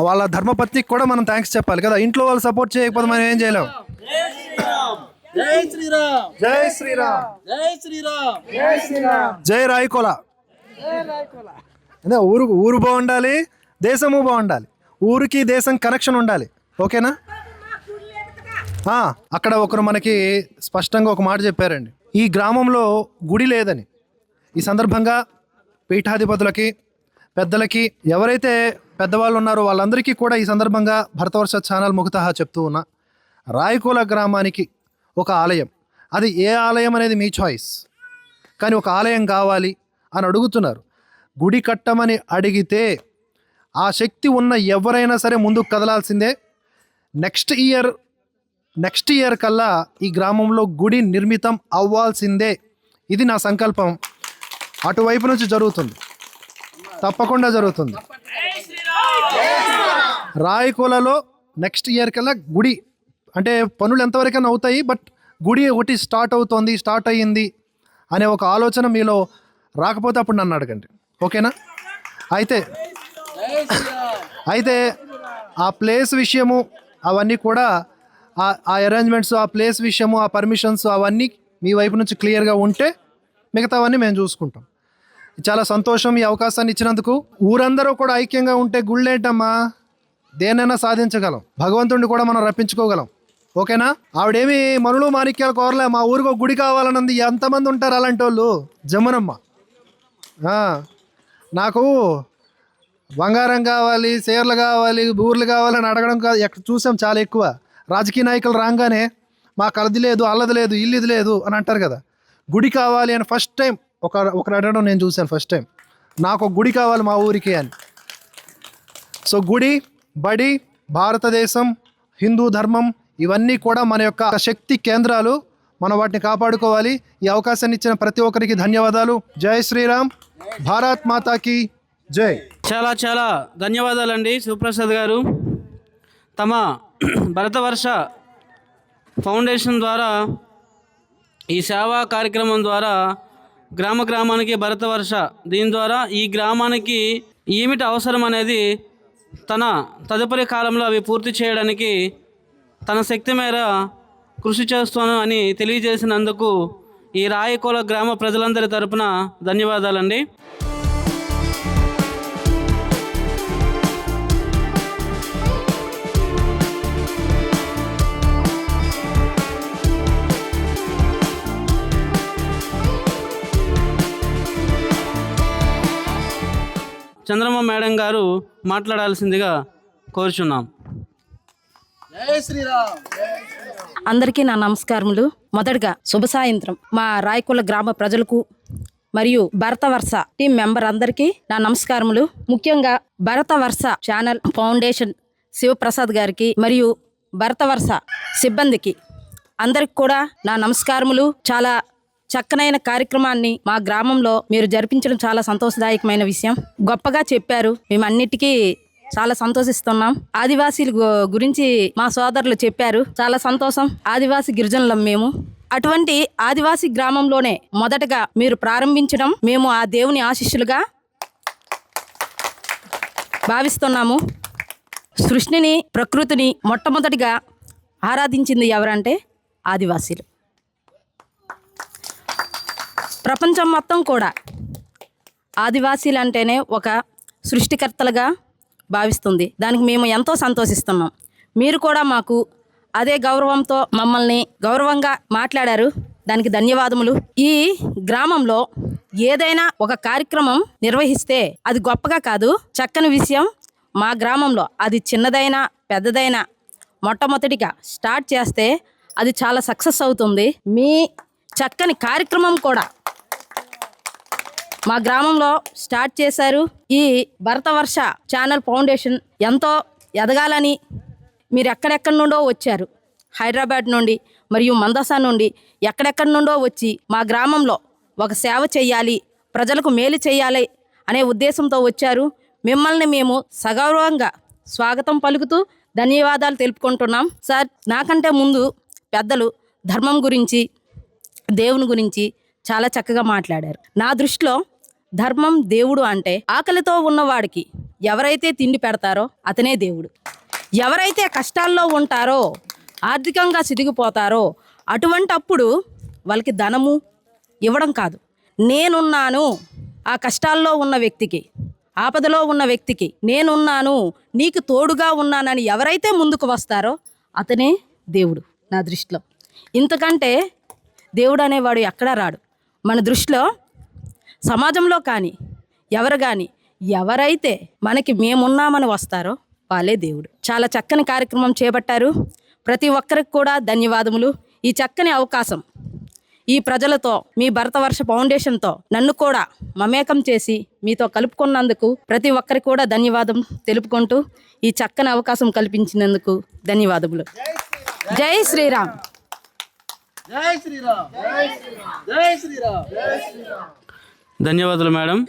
వాళ్ళ ధర్మపత్నికి కూడా మనం థ్యాంక్స్ చెప్పాలి కదా. ఇంట్లో వాళ్ళు సపోర్ట్ చేయకపోతే మనం ఏం చేయలేం. జై శ్రీరామ్, జై శ్రీరామ్, జై శ్రీరామ్, జై శ్రీరామ్, జై రాయకోల. అదే ఊరు బాగుండాలి, దేశము బాగుండాలి, ఊరికి దేశం కనెక్షన్ ఉండాలి, ఓకేనా? అక్కడ ఒకరు మనకి స్పష్టంగా ఒక మాట చెప్పారండి, ఈ గ్రామంలో గుడి లేదని. ఈ సందర్భంగా పీఠాధిపతులకి, పెద్దలకి, ఎవరైతే పెద్దవాళ్ళు ఉన్నారో వాళ్ళందరికీ కూడా ఈ సందర్భంగా భరతవర్ష ఛానల్ ముఖతహా చెప్తూ ఉన్నా, రాయకోల గ్రామానికి ఒక ఆలయం, అది ఏ ఆలయం అనేది మీ చాయిస్, కానీ ఒక ఆలయం కావాలి అని అడుగుతున్నారు. గుడి కట్టమని అడిగితే ఆ శక్తి ఉన్న ఎవరైనా సరే ముందుకు కదలాల్సిందే. నెక్స్ట్ ఇయర్ కల్లా ఈ గ్రామంలో గుడి నిర్మితం అవ్వాల్సిందే. ఇది నా సంకల్పం. అటువైపు నుంచి జరుగుతుంది, తప్పకుండా జరుగుతుంది. రాయకోలలో నెక్స్ట్ ఇయర్ కల్లా గుడి, అంటే పనులు ఎంతవరకైనా అవుతాయి, బట్ గుడి ఒకటి స్టార్ట్ అయ్యింది అనే ఒక ఆలోచన మీలో రాకపోతే అప్పుడు నన్ను అడగండి, ఓకేనా? అయితే ఆ ప్లేస్ విషయము అవన్నీ కూడా, ఆ అరేంజ్మెంట్స్, ఆ ప్లేస్ విషయము, ఆ పర్మిషన్స్ అవన్నీ మీ వైపు నుంచి క్లియర్గా ఉంటే మిగతావన్నీ మేము చూసుకుంటాం. చాలా సంతోషం ఈ అవకాశాన్ని ఇచ్చినందుకు. ఊరందరూ కూడా ఐక్యంగా ఉంటే గుళ్ళేంటమ్మా, దేనైనా సాధించగలం, భగవంతుడిని కూడా మనం రప్పించుకోగలం, ఓకేనా? ఆవిడేమి మనులు మాణిక్యాలు కోరలే, మా ఊరికి ఒక గుడి కావాలన్నది. ఎంతమంది ఉంటారు అలాంటి వాళ్ళు? జమునమ్మ, నాకు బంగారం కావాలి, చీరలు కావాలి, ఊర్లు కావాలని అడగడం కాదు, ఎక్కడ చూసాం చాలా ఎక్కువ. రాజకీయ నాయకులు రాగానే మాకు అది లేదు, అల్లది లేదు, ఇల్లుది లేదు అని అంటారు కదా. గుడి కావాలి అని ఫస్ట్ టైం ఒకరు అడగడం నేను చూశాను. ఫస్ట్ టైం నాకు ఒక గుడి కావాలి మా ఊరికి అని. సో గుడి, బడి, భారతదేశం, హిందూ ధర్మం ఇవన్నీ కూడా మన యొక్క శక్తి కేంద్రాలు. మనం వాటిని కాపాడుకోవాలి. ఈ అవకాశాన్ని ఇచ్చిన ప్రతి ఒక్కరికి ధన్యవాదాలు. జై శ్రీరామ్, భారత్ మాతాకి జై. చాలా చాలా ధన్యవాదాలండి శివప్రసాద్ గారు. తమ భరతవర్ష ఫౌండేషన్ ద్వారా ఈ సేవా కార్యక్రమం ద్వారా గ్రామానికి భరతవర్ష, దీని ద్వారా ఈ గ్రామానికి ఏమిటి అవసరం అనేది తన తదుపరి కాలంలో అవి పూర్తి చేయడానికి తన శక్తి మేర కృషి చేస్తాను అని తెలియజేసినందుకు ఈ రాయకోల గ్రామ ప్రజలందరి తరపున ధన్యవాదాలండి. చంద్రమ్మ మేడం గారు మాట్లాడాల్సిందిగా కోరుచున్నాం. అందరికీ నా నమస్కారములు. మొదటగా శుభ సాయంత్రం మా రాయకుల గ్రామ ప్రజలకు మరియు భరతవర్ష టీం మెంబర్ అందరికీ నా నమస్కారములు. ముఖ్యంగా భరతవర్ష ఛానల్ ఫౌండేషన్ శివప్రసాద్ గారికి మరియు భరతవర్ష సిబ్బందికి అందరికి కూడా నా నమస్కారములు. చాలా చక్కనైన కార్యక్రమాన్ని మా గ్రామంలో మీరు జరిపించడం చాలా సంతోషదాయకమైన విషయం. గొప్పగా చెప్పారు. మేము అన్నిటికీ చాలా సంతోషిస్తున్నాం. ఆదివాసీల గురించి మా సోదరులు చెప్పారు. చాలా సంతోషం. ఆదివాసీ గిరిజనులం మేము. అటువంటి ఆదివాసీ గ్రామంలోనే మొదటగా మీరు ప్రారంభించడం మేము ఆ దేవుని ఆశీస్సులుగా భావిస్తున్నాము. సృష్టిని, ప్రకృతిని మొట్టమొదటిగా ఆరాధించింది ఎవరంటే ఆదివాసీలు. ప్రపంచం మొత్తం కూడా ఆదివాసీలు అంటేనే ఒక సృష్టికర్తలుగా భావిస్తుంది. దానికి మేము ఎంతో సంతోషిస్తున్నాం. మీరు కూడా మాకు అదే గౌరవంతో మమ్మల్ని గౌరవంగా మాట్లాడారు. దానికి ధన్యవాదములు. ఈ గ్రామంలో ఏదైనా ఒక కార్యక్రమం నిర్వహిస్తే అది గొప్పగా కాదు, చక్కని విషయం. మా గ్రామంలో అది చిన్నదైనా పెద్దదైనా మొట్టమొదటిగా స్టార్ట్ చేస్తే అది చాలా సక్సెస్ అవుతుంది. మీ చక్కని కార్యక్రమం కూడా మా గ్రామంలో స్టార్ట్ చేశారు. ఈ భరతవర్ష ఛానల్ ఫౌండేషన్ ఎంతో ఎదగాలని మీరు ఎక్కడెక్కడి నుండో వచ్చారు. హైదరాబాద్ నుండి మరియు మందసా నుండి ఎక్కడెక్కడి నుండో వచ్చి మా గ్రామంలో ఒక సేవ చేయాలి, ప్రజలకు మేలు చేయాలి అనే ఉద్దేశంతో వచ్చారు. మిమ్మల్ని మేము సగౌరవంగా స్వాగతం పలుకుతూ ధన్యవాదాలు తెలుపుకుంటున్నాం. సార్, నాకంటే ముందు పెద్దలు ధర్మం గురించి, దేవుని గురించి చాలా చక్కగా మాట్లాడారు. నా దృష్టిలో ధర్మం, దేవుడు అంటే ఆకలితో ఉన్నవాడికి ఎవరైతే తిండి పెడతారో అతనే దేవుడు. ఎవరైతే కష్టాల్లో ఉంటారో, ఆర్థికంగా సిదిగిపోతారో అటువంటి అప్పుడు వాళ్ళకి ధనము ఇవ్వడం కాదు, నేనున్నాను ఆ కష్టాల్లో ఉన్న వ్యక్తికి, ఆపదలో ఉన్న వ్యక్తికి నేనున్నాను, నీకు తోడుగా ఉన్నానని ఎవరైతే ముందుకు వస్తారో అతనే దేవుడు నా దృష్టిలో. ఇంతకంటే దేవుడు అనేవాడు ఎక్కడా రాడు. మన దృష్టిలో సమాజంలో కానీ ఎవరు కానీ ఎవరైతే మనకి మేమున్నామని వస్తారో వాళ్ళే దేవుడు. చాలా చక్కని కార్యక్రమం చేపట్టారు. ప్రతి ఒక్కరికి కూడా ధన్యవాదములు. ఈ చక్కని అవకాశం ఈ ప్రజలతో, మీ భరతవర్ష ఫౌండేషన్తో నన్ను కూడా మమేకం చేసి మీతో కలుపుకున్నందుకు ప్రతి ఒక్కరికి కూడా ధన్యవాదం తెలుపుకుంటూ ఈ చక్కని అవకాశం కల్పించినందుకు ధన్యవాదములు. జై శ్రీరామ్. జై శ్రీరామ్. జై శ్రీరామ్. జై శ్రీరామ్. ధన్యవాదాలు మేడం.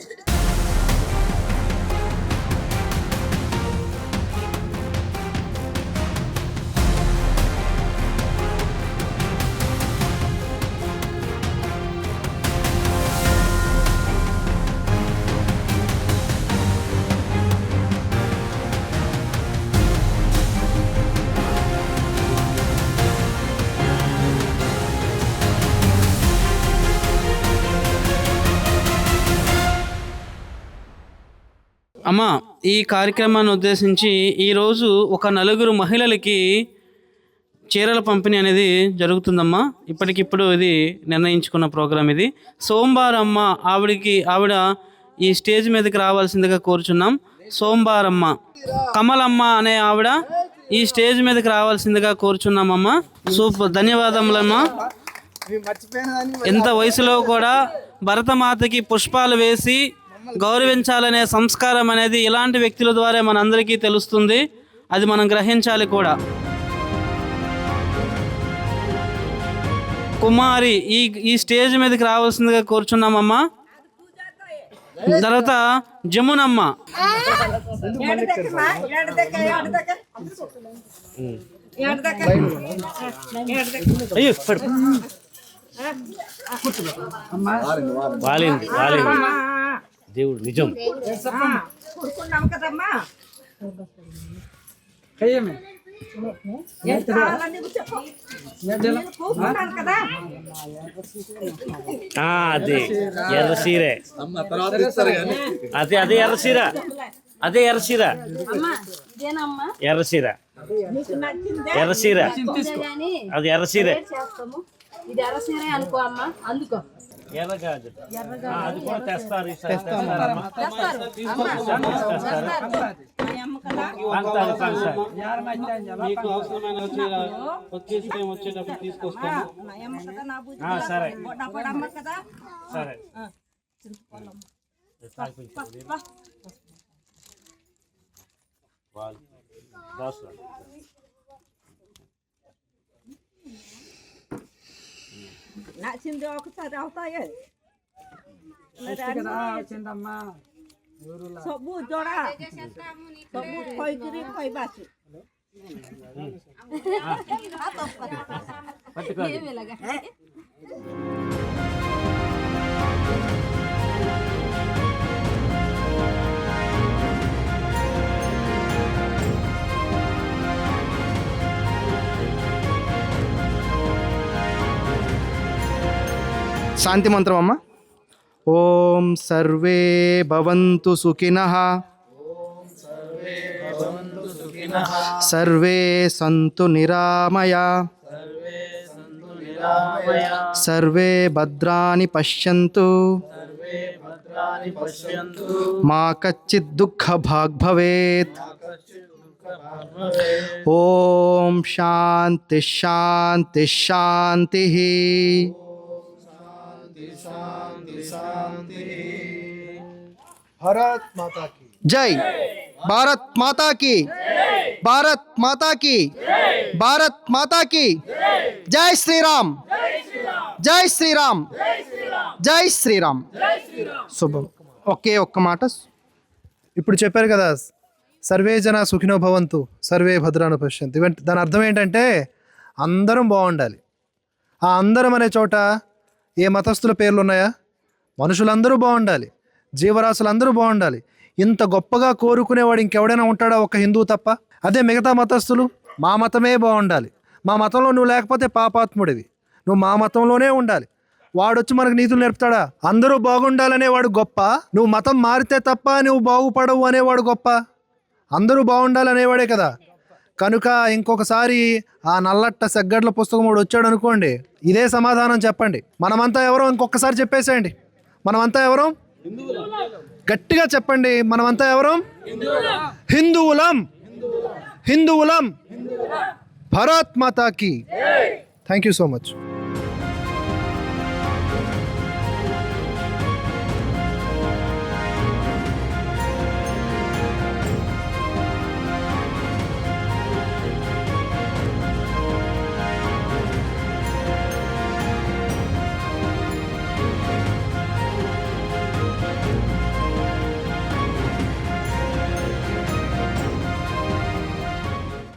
అమ్మ, ఈ కార్యక్రమాన్ని ఉద్దేశించి ఈరోజు ఒక నలుగురు మహిళలకి చీరల పంపిణీ అనేది జరుగుతుందమ్మా. ఇప్పటికిప్పుడు ఇది నిర్ణయించుకున్న ప్రోగ్రాం ఇది. సోమవారమ్మ ఆవిడ ఈ స్టేజ్ మీదకి రావాల్సిందిగా కోరుచున్నాం. సోమవారమ్మ కమలమ్మ అనే ఆవిడ ఈ స్టేజ్ మీదకి రావాల్సిందిగా కోరుచున్నామమ్మా. సూపర్, ధన్యవాదములమ్మా. ఎంత వయసులో కూడా భరతమాతకి పుష్పాలు వేసి గౌరవించాలనే సంస్కారం అనేది ఇలాంటి వ్యక్తుల ద్వారా మనందరికీ తెలుస్తుంది. అది మనం గ్రహించాలి కూడా. కుమారి ఈ స్టేజ్ మీదకి రావాల్సిందిగా కోరుచున్నామమ్మా. తర్వాత జమునమ్మ. దేవుడు నిజం. అదే ఎర్ర చీరే, అదే ఎర్ర చీర, అదే ఎర్ర చీర, ఎర్ర చీర, ఎర్ర చీర, అది ఎర్ర చీరే. ఇది ఎర్రసీరే అనుకో అమ్మ, అందుకో. ఎర్ర గాజు అది కూడా తెస్తారు. మీకు అవసరమైన వచ్చేటప్పుడు తీసుకొస్తాము. సరే సరే. నచ్చింది ఒకసారి అవుతాయి ସବୁ ଯୋଡ଼ା ସବୁ କହିକିରି କହିବାସି। శాంతి మంత్రం అమ్మ. ఓం సర్వే భవంతు సుఖినః, సర్వే సంతు నిరామయా, సర్వే భద్రాని పశ్యంతు, మా కచ్చిత్ దుఃఖ భాగ్ భవేత్. ఓం శాంతి శాంతి శాంతి. భారత్ మాతా కీ జై. Bharat Mata key, Bharat Mata key, Bharat Mata key. జై శ్రీరామ్, జై శ్రీరామ్, జై శ్రీరామ్. శుభం. ఒకే ఒక్క మాట. ఇప్పుడు చెప్పారు కదా, సర్వే జన సుఖినో భవంతు, సర్వే భద్రాను పశ్యంతు. దాని అర్థం ఏంటంటే అందరం బాగుండాలి. ఆ అందరం అనే చోట ఏ మతస్థుల పేర్లు ఉన్నాయా? మనుషులందరూ బాగుండాలి, జీవరాశులందరూ బాగుండాలి. ఇంత గొప్పగా కోరుకునేవాడు ఇంకెవడైనా ఉంటాడా? ఒక హిందువు తప్ప. అదే మిగతా మతస్థులు, మా మతమే బాగుండాలి, మా మతంలో నువ్వు లేకపోతే పాపాత్ముడివి, నువ్వు మా మతంలోనే ఉండాలి. వాడొచ్చి మనకు నీతులు నేర్పుతాడా? అందరూ బాగుండాలనేవాడు గొప్ప, నువ్వు మతం మారితే తప్ప నువ్వు బాగుపడవు అనేవాడు గొప్ప. అందరూ బాగుండాలనేవాడే కదా. కనుక ఇంకొకసారి ఆ నల్లట్ట సెగ్గడ్ల పుస్తకం వాడు వచ్చాడు అనుకోండి, ఇదే సమాధానం చెప్పండి. మనమంతా ఎవరో ఇంకొకసారి చెప్పేసేయండి. మనమంతా ఎవరో గట్టిగా చెప్పండి. మనమంతా ఎవరో హిందువులం, హిందువులం. భారత్ మాతా కీ. Thank you so much.